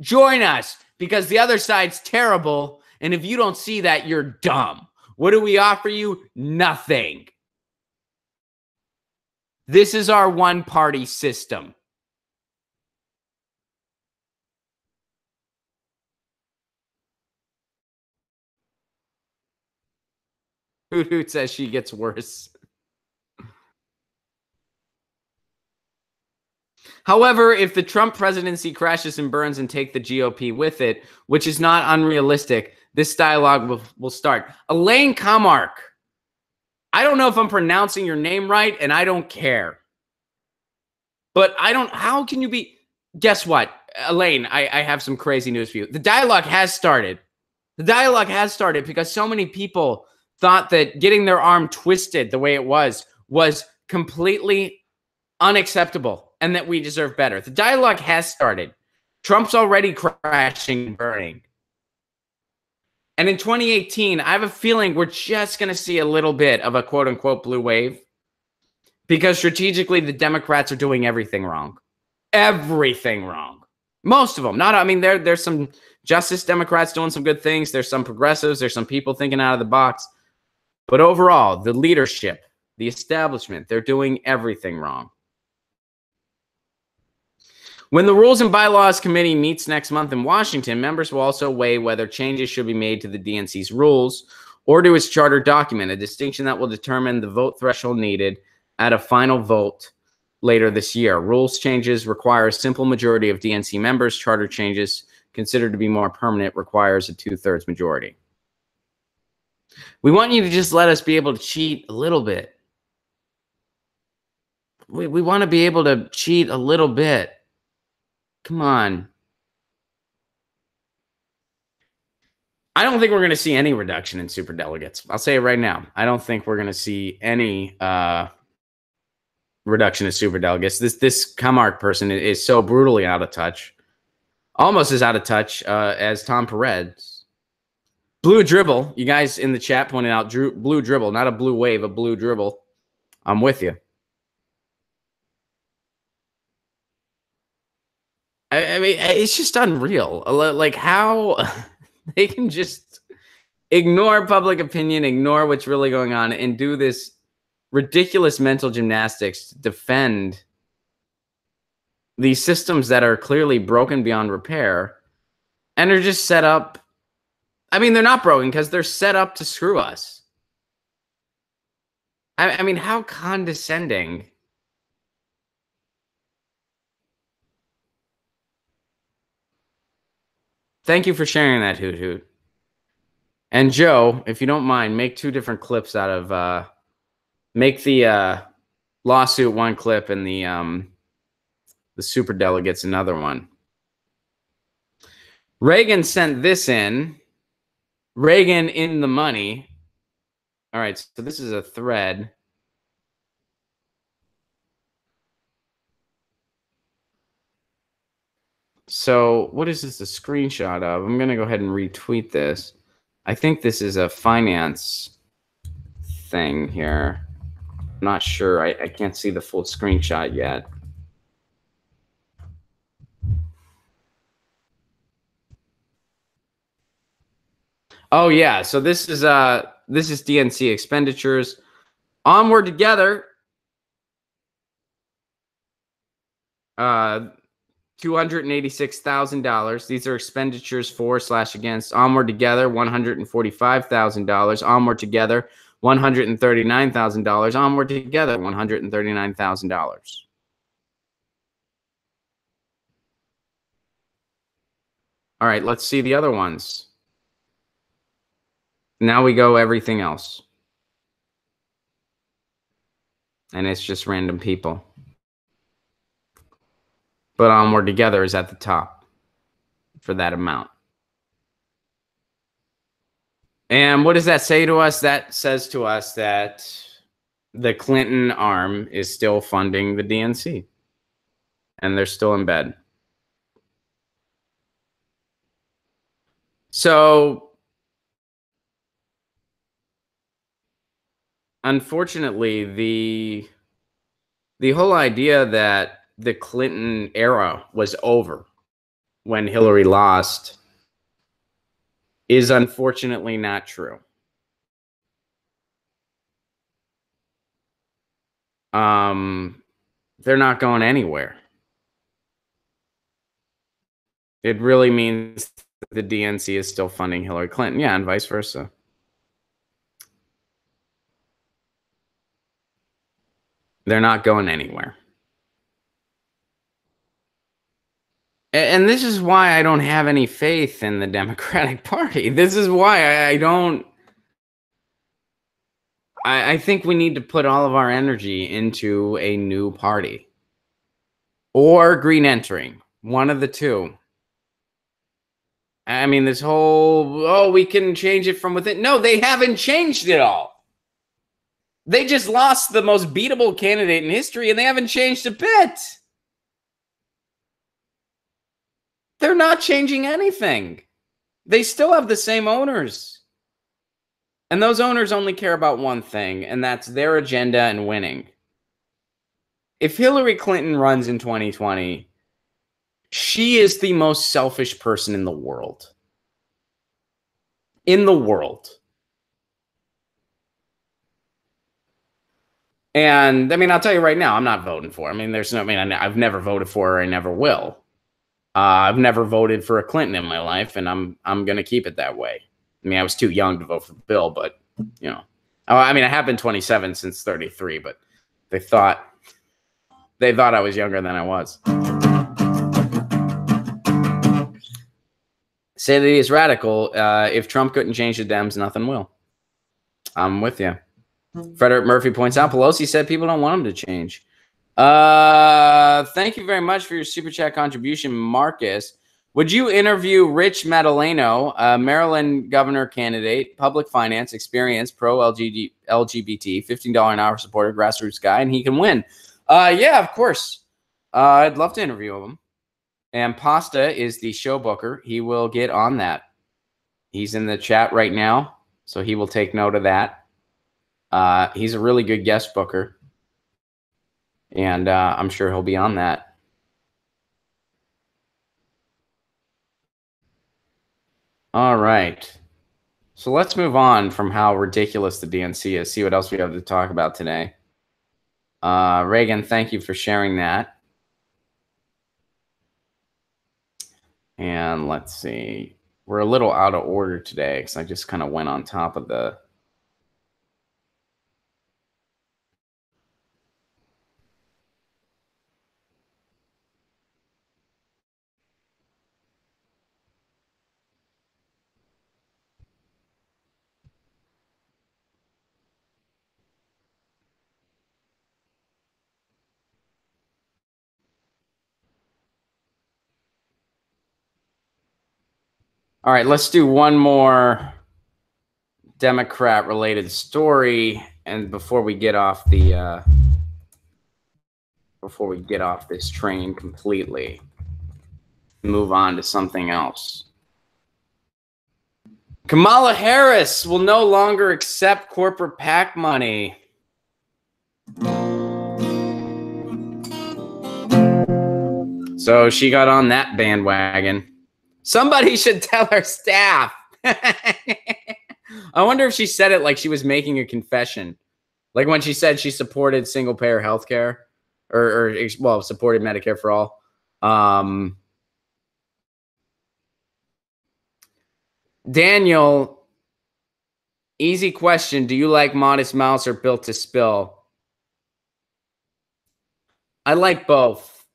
Join us because the other side's terrible. And if you don't see that, you're dumb. What do we offer you? Nothing. This is our one-party system. Hoot Hoot says she gets worse. However, if the Trump presidency crashes and burns and take the GOP with it, which is not unrealistic, this dialogue will start. Elaine Kamark. I don't know if I'm pronouncing your name right, and I don't care. But how can you be? Guess what? Elaine, I have some crazy news for you. The dialogue has started. The dialogue has started because so many people thought that getting their arm twisted the way it was completely unacceptable and that we deserve better. The dialogue has started. Trump's already crashing and burning. And in 2018, I have a feeling we're just going to see a little bit of a quote-unquote blue wave because strategically the Democrats are doing everything wrong. Everything wrong. Most of them. There's some Justice Democrats doing some good things. There's some progressives. There's some people thinking out of the box. But overall, the leadership, the establishment, they're doing everything wrong. When the Rules and Bylaws Committee meets next month in Washington, members will also weigh whether changes should be made to the DNC's rules or to its charter document, a distinction that will determine the vote threshold needed at a final vote later this year. Rules changes require a simple majority of DNC members. Charter changes, considered to be more permanent, requires a 2/3 majority. We want you to just let us be able to cheat a little bit. We want to be able to cheat a little bit. Come on. I don't think we're going to see any reduction in superdelegates. I'll say it right now. I don't think we're going to see any reduction in superdelegates. This Kamark person is so brutally out of touch. Almost as out of touch as Tom Perez. Blue dribble. You guys in the chat pointed out blue dribble, not a blue wave, a blue dribble. I'm with you. I mean, it's just unreal. Like how they can just ignore public opinion, ignore what's really going on, and do this ridiculous mental gymnastics to defend these systems that are clearly broken beyond repair and are just set up. I mean, they're not broken because they're set up to screw us. I mean, how condescending. Thank you for sharing that, Hoot Hoot. And Joe, if you don't mind, make 2 different clips out of make the lawsuit one clip and the superdelegates another one. Reagan sent this in. Reagan in the money. All right, so this is a thread. So what is this a screenshot of? I'm going to go ahead and retweet this. I think this is a finance thing here. I'm not sure. I can't see the full screenshot yet. Oh yeah, so this is DNC expenditures. Onward together. $286,000. These are expenditures for/against. Onward Together, $145,000. Onward Together, $139,000. Onward Together, $139,000. All right, let's see the other ones. Now we go everything else. And it's just random people. But Onward Together is at the top for that amount. And what does that say to us? That says to us that the Clinton arm is still funding the DNC. And they're still in bed. So, unfortunately, the whole idea that the Clinton era was over when Hillary lost is unfortunately not true. They're not going anywhere. It really means the DNC is still funding Hillary Clinton. Yeah, and vice versa. They're not going anywhere. And this is why I don't have any faith in the Democratic Party. This is why I don't. I think we need to put all of our energy into a new party. Or green entering. One of the two. I mean, this whole, oh, we can change it from within. No, they haven't changed it all. They just lost the most beatable candidate in history, and they haven't changed a bit. They're not changing anything. They still have the same owners. And those owners only care about one thing, and that's their agenda and winning. If Hillary Clinton runs in 2020, she is the most selfish person in the world. In the world. And, I mean, I'll tell you right now, I'm not voting for her. I mean, there's no, I mean, I've never voted for her. I never will. I've never voted for a Clinton in my life, and I'm going to keep it that way. I mean, I was too young to vote for Bill, but, you know. I mean, I have been 27 since 33, but they thought I was younger than I was. Say that he's radical. If Trump couldn't change the Dems, nothing will. I'm with you. Frederick Murphy points out Pelosi said people don't want him to change. Thank you very much for your super chat contribution, Marcus. Would you interview Rich Madaleno, Maryland governor candidate, public finance experience, pro-LGBT, $15 an hour supporter, grassroots guy, and he can win? Yeah, of course. I'd love to interview him. And Pasta is the show booker. He will get on that. He's in the chat right now, so he will take note of that. He's a really good guest booker. And I'm sure he'll be on that. All right. So let's move on from how ridiculous the DNC is. See what else we have to talk about today. Reagan, thank you for sharing that. And let's see. We're a little out of order today because I just kind of went on top of the... All right, let's do one more Democrat-related story, and before we get off the this train completely, move on to something else. Kamala Harris will no longer accept corporate PAC money. So she got on that bandwagon. Somebody should tell her staff. I wonder if she said it like she was making a confession. Like when she said she supported single-payer health care or well, supported Medicare for all. Daniel, easy question. Do you like Modest Mouse or Built to Spill? I like both,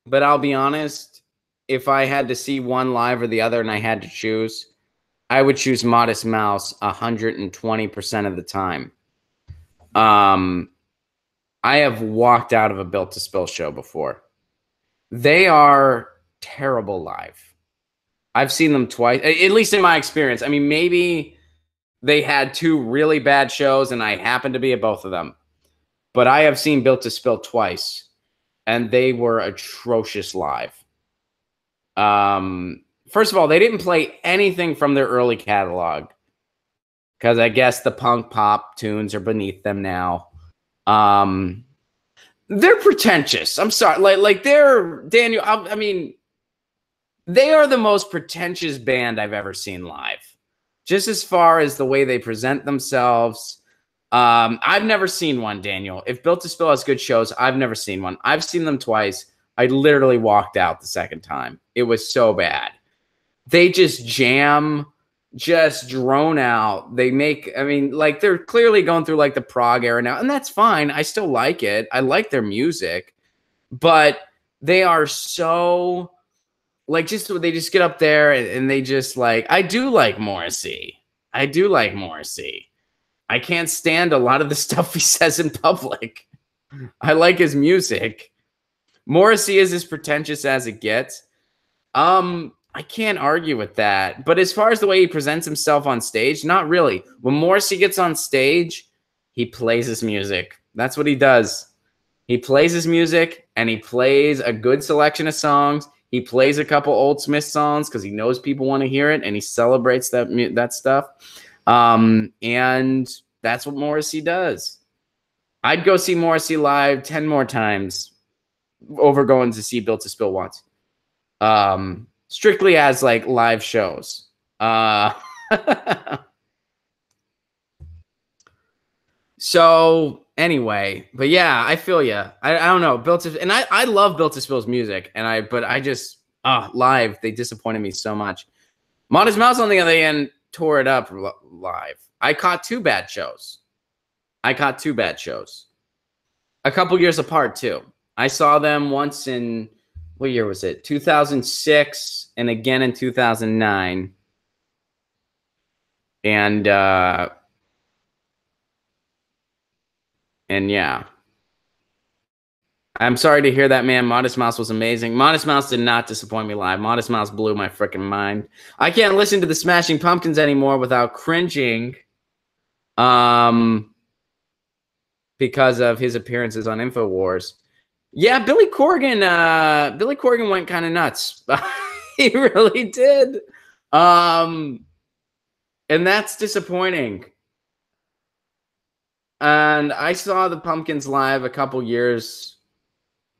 but I'll be honest. If I had to see one live or the other and I had to choose, I would choose Modest Mouse 120% of the time. I have walked out of a Built to Spill show before. They are terrible live. I've seen them twice, at least in my experience. I mean, maybe they had two really bad shows and I happened to be at both of them. But I have seen Built to Spill twice, and they were atrocious live. First of all, they didn't play anything from their early catalog because I guess the punk pop tunes are beneath them now. They're pretentious. I'm sorry. Like they're Daniel. I mean, they are the most pretentious band I've ever seen live. Just as far as the way they present themselves. I've never seen one, Daniel. If Built to Spill has good shows, I've never seen one. I've seen them twice. I literally walked out the second time. It was so bad. They just jam, just drone out. They make, I mean, like they're clearly going through like the prog era now, and that's fine. I still like it. I like their music, but they are so like they just get up there and they just like, I do like Morrissey. I do like Morrissey. I can't stand a lot of the stuff he says in public. I like his music. Morrissey is as pretentious as it gets. I can't argue with that. But as far as the way he presents himself on stage, not really. When Morrissey gets on stage, he plays his music. That's what he does. He plays his music, and he plays a good selection of songs. He plays a couple old Smith songs because he knows people want to hear it, and he celebrates that stuff. And that's what Morrissey does. I'd go see Morrissey live 10 more times over going to see Built to Spill once. Strictly as like live shows. So anyway, but yeah, I feel you. I don't know. I love Built to Spill's music, but I just live, they disappointed me so much. Modest Mouse on the other hand tore it up live. I caught two bad shows. A couple years apart too. I saw them once in, what year was it? 2006 and again in 2009. And yeah. I'm sorry to hear that, man. Modest Mouse was amazing. Modest Mouse did not disappoint me live. Modest Mouse blew my freaking mind. I can't listen to the Smashing Pumpkins anymore without cringing because of his appearances on InfoWars. Yeah, Billy Corgan went kind of nuts. He really did. And that's disappointing. And I saw the Pumpkins live a couple years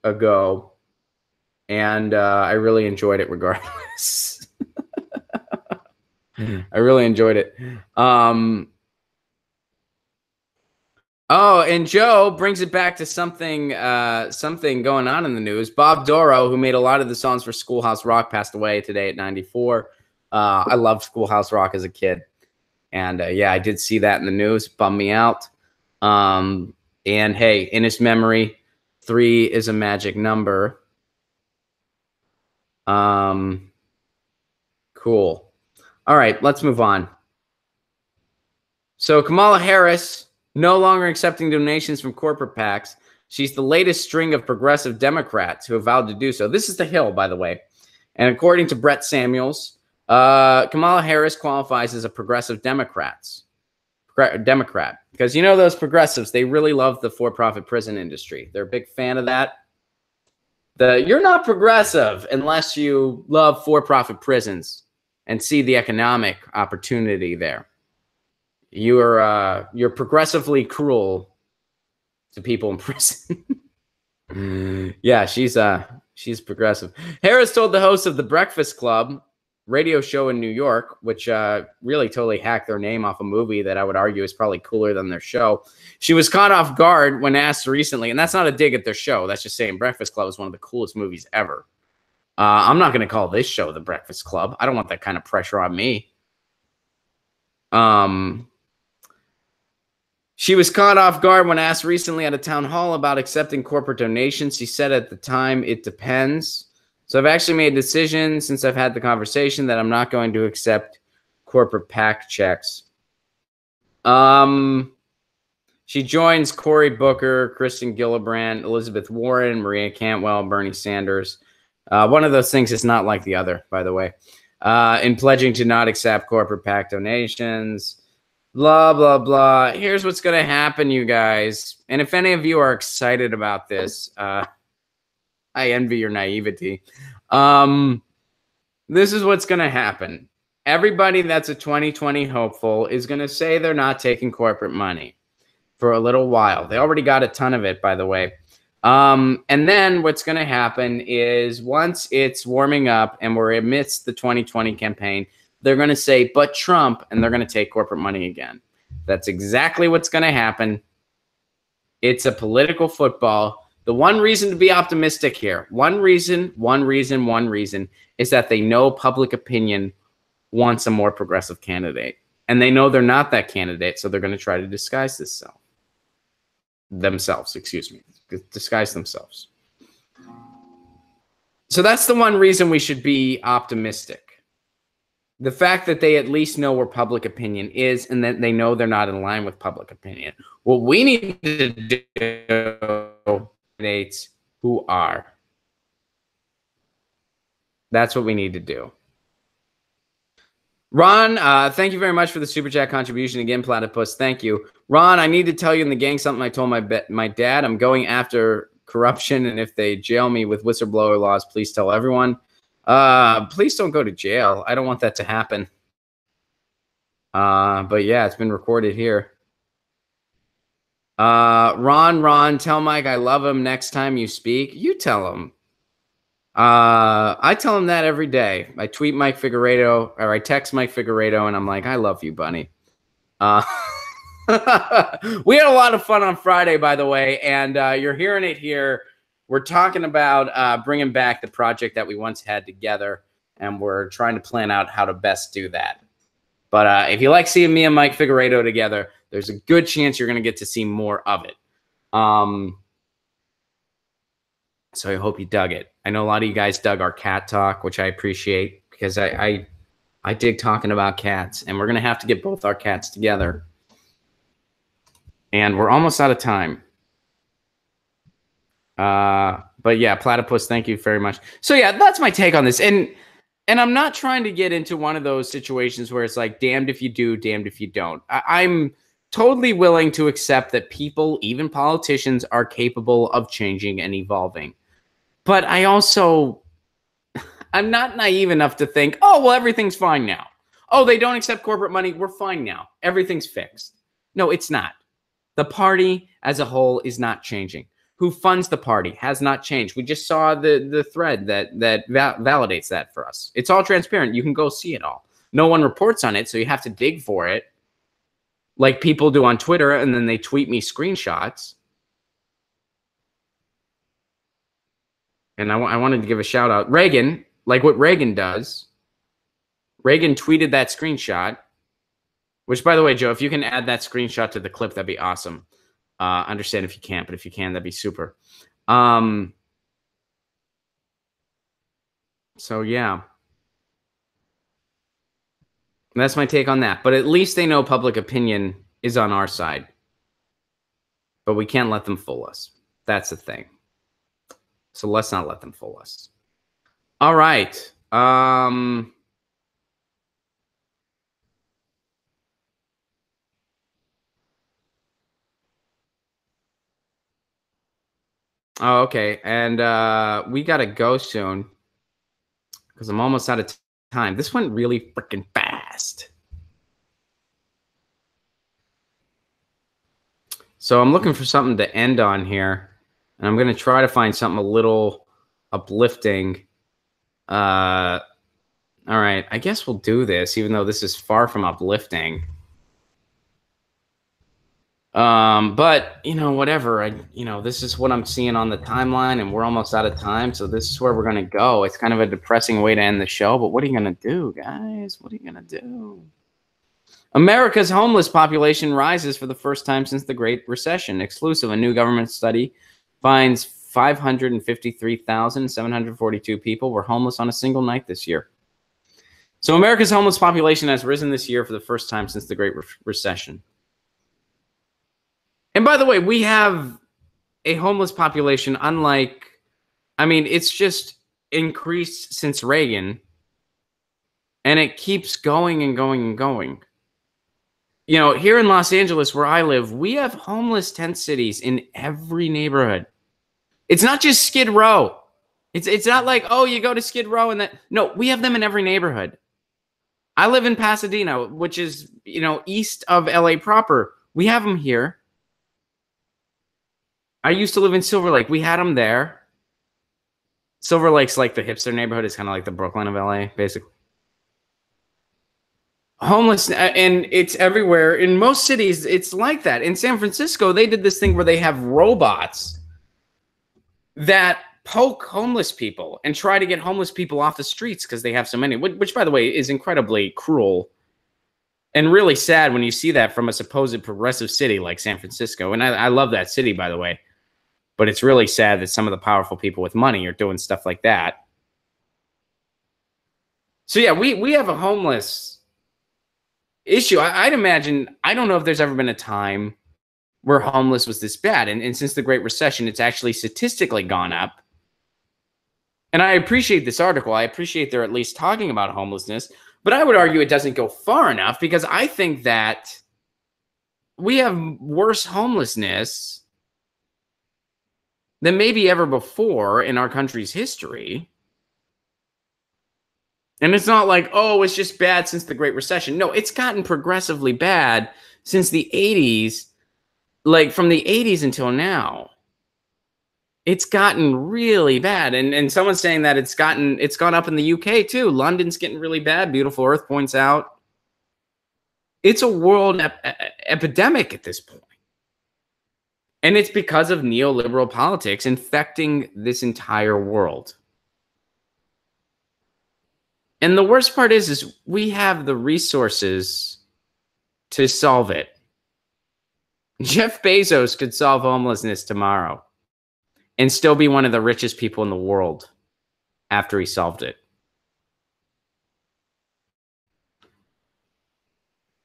ago, and I really enjoyed it regardless. I really enjoyed it. Oh, and Joe brings it back to something going on in the news. Bob Doro, who made a lot of the songs for Schoolhouse Rock, passed away today at 94. I loved Schoolhouse Rock as a kid. And yeah, I did see that in the news. Bummed me out. And hey, in his memory, 3 is a magic number. Cool. All right, let's move on. So Kamala Harris, no longer accepting donations from corporate PACs. She's the latest string of progressive Democrats who have vowed to do so. This is the Hill, by the way. And according to Brett Samuels, Kamala Harris qualifies as a progressive Democrat. Because you know those progressives, they really love the for-profit prison industry. They're a big fan of that. You're not progressive unless you love for-profit prisons and see the economic opportunity there. You're progressively cruel to people in prison. Yeah, she's progressive. Harris told the host of The Breakfast Club radio show in New York, which really totally hacked their name off a movie that I would argue is probably cooler than their show. She was caught off guard when asked recently, and that's not a dig at their show. That's just saying Breakfast Club is one of the coolest movies ever. I'm not going to call this show The Breakfast Club. I don't want that kind of pressure on me. She was caught off guard when asked recently at a town hall about accepting corporate donations. She said at the time, it depends. So I've actually made a decision since I've had the conversation that I'm not going to accept corporate PAC checks. She joins Cory Booker, Kristen Gillibrand, Elizabeth Warren, Maria Cantwell, Bernie Sanders. One of those things is not like the other, by the way. In pledging to not accept corporate PAC donations. Blah, blah, blah. Here's what's going to happen, you guys. And if any of you are excited about this, I envy your naivety. This is what's going to happen. Everybody that's a 2020 hopeful is going to say they're not taking corporate money for a little while. They already got a ton of it, by the way. And then what's going to happen is once it's warming up and we're amidst the 2020 campaign, they're going to say, but Trump, and they're going to take corporate money again. That's exactly what's going to happen. It's a political football. The one reason to be optimistic here, one reason is that they know public opinion wants a more progressive candidate. And they know they're not that candidate, so they're going to try to disguise themselves. Disguise themselves. So that's the one reason we should be optimistic. The fact that they at least know where public opinion is and that they know they're not in line with public opinion. What we need to do is who are. That's what we need to do. Ron, thank you very much for the Super Chat contribution. Again, Platypus, thank you. Ron, I need to tell you in the gang something I told my dad. I'm going after corruption, and if they jail me with whistleblower laws, please tell everyone. Please don't go to jail. I don't want that to happen. But yeah, it's been recorded here. Ron, tell Mike I love him next time you speak. You tell him. I tell him that every day. I tweet Mike Figueredo, or I text Mike Figueredo, and I'm like, I love you, bunny. We had a lot of fun on Friday, by the way, and you're hearing it here. We're talking about bringing back the project that we once had together, and we're trying to plan out how to best do that. But if you like seeing me and Mike Figueredo together, there's a good chance you're going to get to see more of it. So I hope you dug it. I know a lot of you guys dug our cat talk, which I appreciate because I dig talking about cats, and we're going to have to get both our cats together. And we're almost out of time. But yeah, Platypus, thank you very much. So yeah, that's my take on this. And I'm not trying to get into one of those situations where it's like, damned if you do, damned if you don't. I'm totally willing to accept that people, even politicians, are capable of changing and evolving. But I also, I'm not naive enough to think, oh, well, everything's fine now. Oh, they don't accept corporate money. We're fine now. Everything's fixed. No, it's not. The party as a whole is not changing. Who funds the party has not changed. We just saw the thread that validates that for us. It's all transparent. You can go see it all. No one reports on it, so you have to dig for it, like people do on Twitter, and then they tweet me screenshots. And I wanted to give a shout out. Reagan, like what Reagan does, Reagan tweeted that screenshot, which, by the way, Joe, if you can add that screenshot to the clip, that'd be awesome. Understand if you can't, but if you can, that'd be super. So, yeah. And that's my take on that. But at least they know public opinion is on our side. But we can't let them fool us. That's the thing. So let's not let them fool us. All right. Oh, okay. And we got to go soon because I'm almost out of time. This went really freaking fast. So I'm looking for something to end on here. And I'm going to try to find something a little uplifting. All right. I guess we'll do this, even though this is far from uplifting. But whatever. This is what I'm seeing on the timeline, and we're almost out of time. So this is where we're gonna go. It's kind of a depressing way to end the show, but what are you gonna do, guys? What are you gonna do? America's homeless population rises for the first time since the Great Recession. Exclusive, a new government study finds 553,742 people were homeless on a single night this year. So America's homeless population has risen this year for the first time since the Great Recession. And by the way, we have a homeless population unlike, it's just increased since Reagan, and it keeps going and going and going. Here in Los Angeles, where I live, we have homeless tent cities in every neighborhood. It's not just Skid Row. It's not like, oh, you go to Skid Row and that. No, we have them in every neighborhood. I live in Pasadena, which is, east of LA proper. We have them here. I used to live in Silver Lake. We had them there. Silver Lake's like the hipster neighborhood. It's kind of like the Brooklyn of LA, basically. Homeless, and it's everywhere. In most cities, it's like that. In San Francisco, they did this thing where they have robots that poke homeless people and try to get homeless people off the streets because they have so many, which, by the way, is incredibly cruel and really sad when you see that from a supposed progressive city like San Francisco. And I love that city, by the way. But it's really sad that some of the powerful people with money are doing stuff like that. So, yeah, we have a homeless issue. I'd imagine, I don't know if there's ever been a time where homeless was this bad. And since the Great Recession, it's actually statistically gone up. And I appreciate this article. I appreciate they're at least talking about homelessness. But I would argue it doesn't go far enough, because I think that we have worse homelessness than maybe ever before in our country's history. And it's not like, oh, it's just bad since the Great Recession. No, it's gotten progressively bad since the 80s, like from the 80s until now. It's gotten really bad. And someone's saying that it's gone up in the UK too. London's getting really bad. Beautiful Earth points out. It's a world epidemic at this point. And it's because of neoliberal politics infecting this entire world. And the worst part is we have the resources to solve it. Jeff Bezos could solve homelessness tomorrow and still be one of the richest people in the world after he solved it.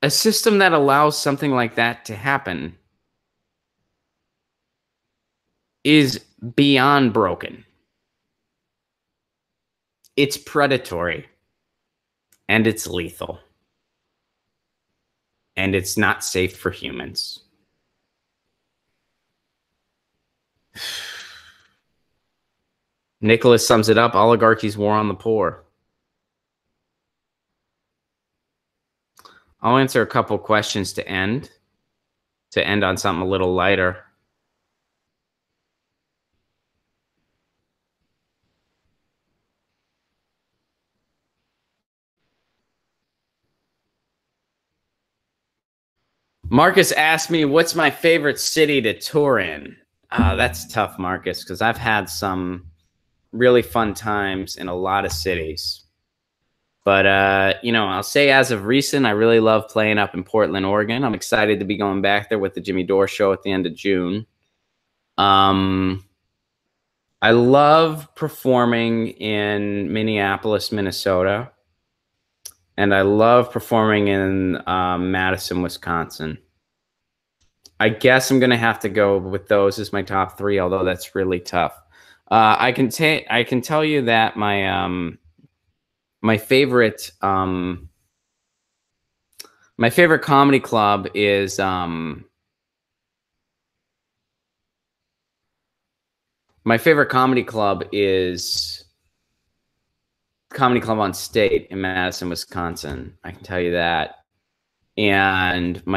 A system that allows something like that to happen is beyond broken. It's predatory. And it's lethal. And it's not safe for humans. Nicholas sums it up: oligarchy's war on the poor. I'll answer a couple questions to end on something a little lighter. Marcus asked me, what's my favorite city to tour in? That's tough, Marcus, because I've had some really fun times in a lot of cities. But, I'll say as of recent, I really love playing up in Portland, Oregon. I'm excited to be going back there with the Jimmy Dore show at the end of June. I love performing in Minneapolis, Minnesota. And I love performing in Madison, Wisconsin. I guess I'm going to have to go with those as my top three, although that's really tough. I can tell you that my favorite comedy club is Comedy Club on State in Madison, Wisconsin. I can tell you that. And some of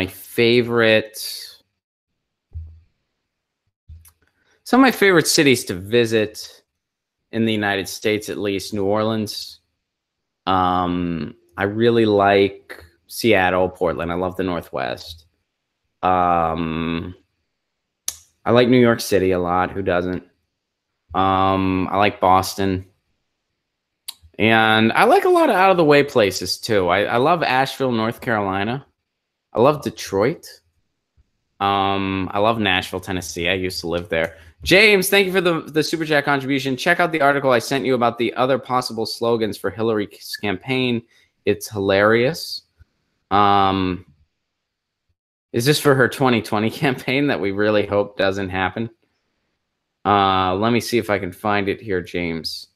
my favorite cities to visit in the United States, at least, New Orleans. I really like Seattle, Portland. I love the Northwest. I like New York City a lot. Who doesn't? I like Boston. And I like a lot of out of the way places too. I love Asheville, North Carolina. I love Detroit. I love Nashville, Tennessee. I used to live there. James, thank you for the Super Chat contribution. Check out the article I sent you about the other possible slogans for Hillary's campaign. It's hilarious. Is this for her 2020 campaign that we really hope doesn't happen? Let me see if I can find it here, James,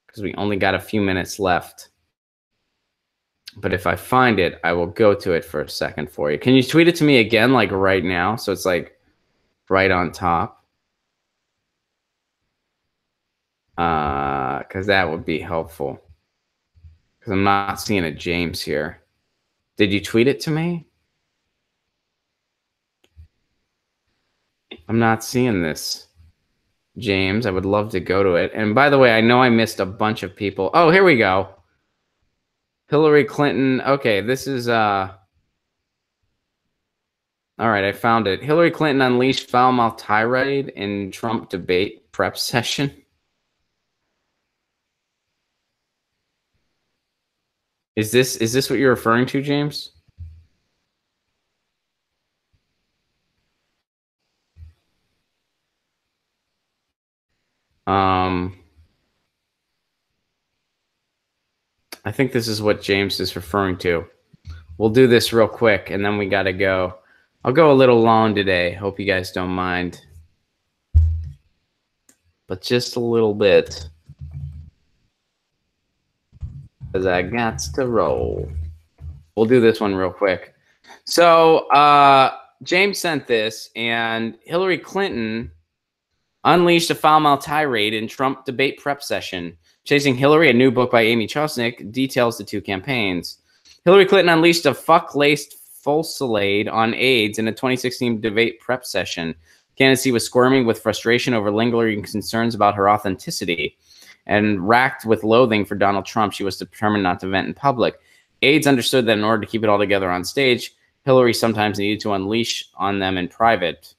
because we only got a few minutes left. But if I find it, I will go to it for a second for you. Can you tweet it to me again, like right now? So it's like right on top. Because that would be helpful. Because I'm not seeing it, James, here. Did you tweet it to me? I'm not seeing this, James. I would love to go to it. And by the way, I know I missed a bunch of people. Oh, here we go. Hillary Clinton. Okay, this is all right, I found it. Hillary Clinton unleashed foul-mouthed tirade in Trump debate prep session. Is this what you're referring to, James? I think this is what James is referring to. We'll do this real quick, and then we got to go. I'll go a little long today. Hope you guys don't mind. But just a little bit. Because I got to roll. We'll do this one real quick. So James sent this, and Hillary Clinton unleashed a foul-mouthed tirade in Trump debate prep session. Chasing Hillary, a new book by Amy Chosnick, details the two campaigns. Hillary Clinton unleashed a fuck-laced fusillade on AIDS in a 2016 debate prep session. Candidacy was squirming with frustration over lingering concerns about her authenticity. And racked with loathing for Donald Trump, she was determined not to vent in public. Aides understood that in order to keep it all together on stage, Hillary sometimes needed to unleash on them in private.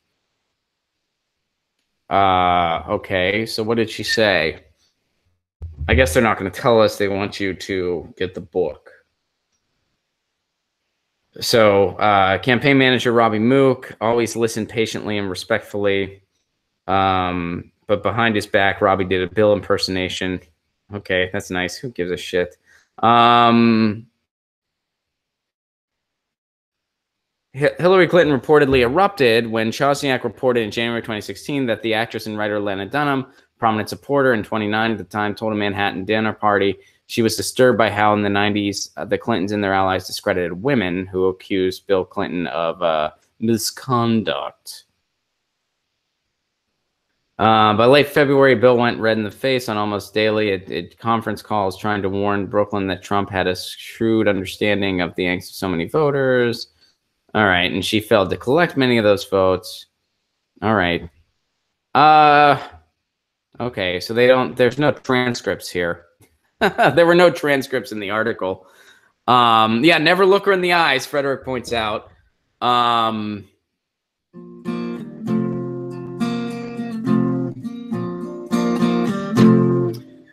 Okay, so what did she say? I guess they're not going to tell us. They want you to get the book. So campaign manager Robbie Mook always listened patiently and respectfully. But behind his back, Robbie did a Bill impersonation. Okay, that's nice. Who gives a shit? Hillary Clinton reportedly erupted when Chosniak reported in January 2016 that the actress and writer Lena Dunham, prominent supporter and 29 at the time, told a Manhattan dinner party she was disturbed by how in the 90s the Clintons and their allies discredited women who accused Bill Clinton of misconduct. By late February, Bill went red in the face on almost daily at conference calls trying to warn Brooklyn that Trump had a shrewd understanding of the angst of so many voters. All right, and she failed to collect many of those votes. All right. Okay, so there's no transcripts here. There were no transcripts in the article. Yeah, never look her in the eyes, Frederick points out.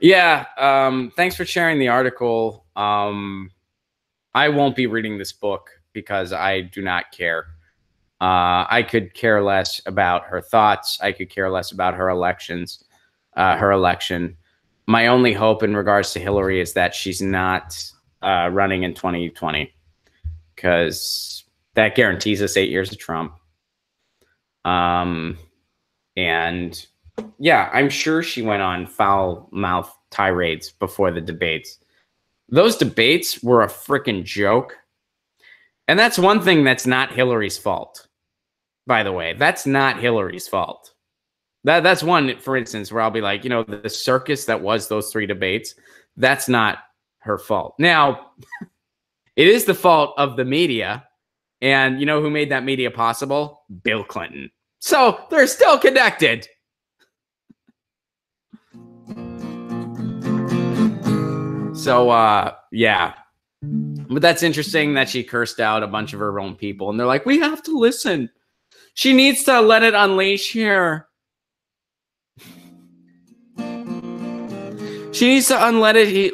Yeah, thanks for sharing the article. I won't be reading this book because I do not care. I could care less about her thoughts. I could care less about her election. My only hope in regards to Hillary is that she's not running in 2020, because that guarantees us 8 years of Trump. And yeah, I'm sure she went on foul-mouthed tirades before the debates. Those debates were a freaking joke. And that's one thing that's not Hillary's fault, by the way. That's not Hillary's fault. That's one, for instance, where I'll be like, the circus that was those 3 debates, that's not her fault. Now, it is the fault of the media. And you know who made that media possible? Bill Clinton. So they're still connected. So, yeah. But that's interesting that she cursed out a bunch of her own people. And they're like, we have to listen. She needs to let it unleash here. She needs to unlet it.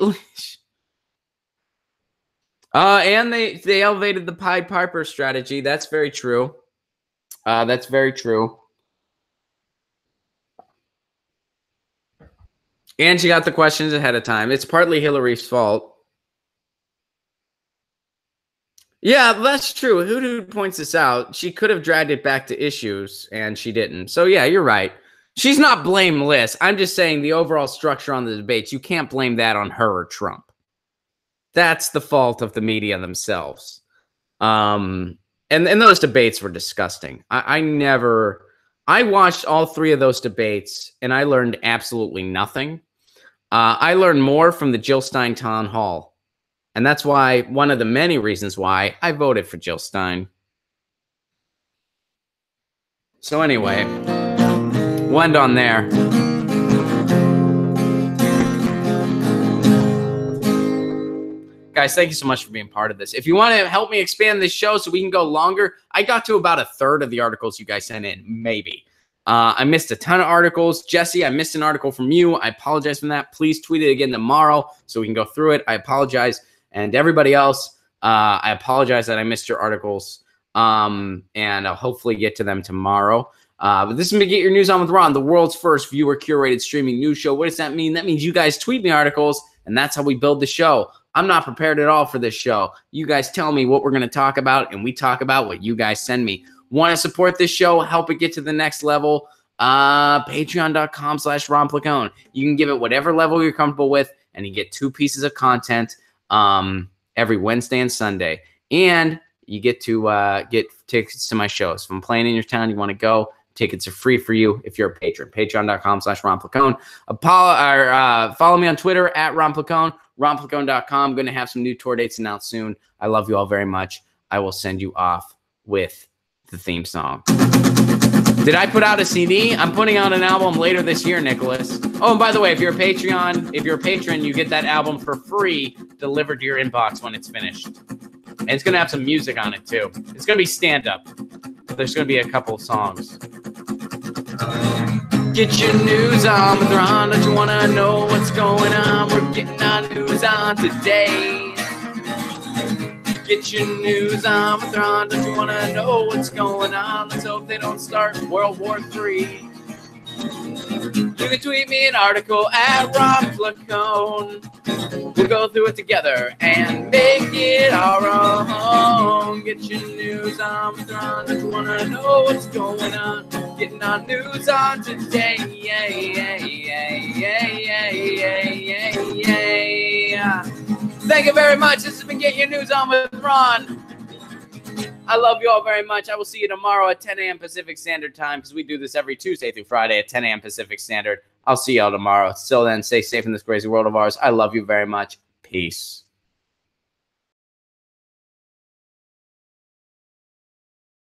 And they elevated the Pied Piper strategy. That's very true. That's very true. And she got the questions ahead of time. It's partly Hillary's fault. Yeah, that's true. Hoodoo points this out. She could have dragged it back to issues, and she didn't. So, yeah, you're right. She's not blameless. I'm just saying the overall structure on the debates, you can't blame that on her or Trump. That's the fault of the media themselves. And those debates were disgusting. I watched all three of those debates, and I learned absolutely nothing. I learned more from the Jill Stein town hall. And that's why, one of the many reasons why I voted for Jill Stein. So anyway, we'll end on there. Guys, thank you so much for being part of this. If you want to help me expand this show so we can go longer, I got to about a third of the articles you guys sent in, maybe. I missed a ton of articles. Jesse, I missed an article from you. I apologize for that. Please tweet it again tomorrow so we can go through it. I apologize. And everybody else, I apologize that I missed your articles. And I'll hopefully get to them tomorrow. But this is Get Your News On with Ron, the world's first viewer-curated streaming news show. What does that mean? That means you guys tweet me articles, and that's how we build the show. I'm not prepared at all for this show. You guys tell me what we're going to talk about, and we talk about what you guys send me. Want to support this show, help it get to the next level? Patreon.com/Ron Placone. You can give it whatever level you're comfortable with, and you get 2 pieces of content every Wednesday and Sunday. And you get to get tickets to my shows. If I'm playing in your town, you want to go, tickets are free for you if you're a patron. Patreon.com/Ron Placone. Follow me on Twitter at Ron Placone. RonPlacone.com. I'm going to have some new tour dates announced soon. I love you all very much. I will send you off with the theme song. Did I put out a CD? I'm putting out an album later this year, Nicholas. Oh, and by the way, if you're a patron, you get that album for free delivered to your inbox when it's finished. And it's going to have some music on it, too. It's going to be stand-up. There's going to be a couple of songs. Get your news on with Ron. Don't you want to know what's going on? We're getting our news on today. Get your news on with Ron. Don't you want to know what's going on? Let's hope they don't start World War III. You can tweet me an article at Ron Placone. We'll go through it together and make it our own. Get your news on with Ron. Don't you want to know what's going on? Getting our news on today. Yeah, yeah, yeah, yeah, yeah, yeah, yeah, yeah. Thank you very much. This has been Get Your News On with Ron. I love you all very much. I will see you tomorrow at 10 a.m. Pacific Standard Time because we do this every Tuesday through Friday at 10 a.m. Pacific Standard. I'll see y'all tomorrow. Till then, stay safe in this crazy world of ours. I love you very much. Peace.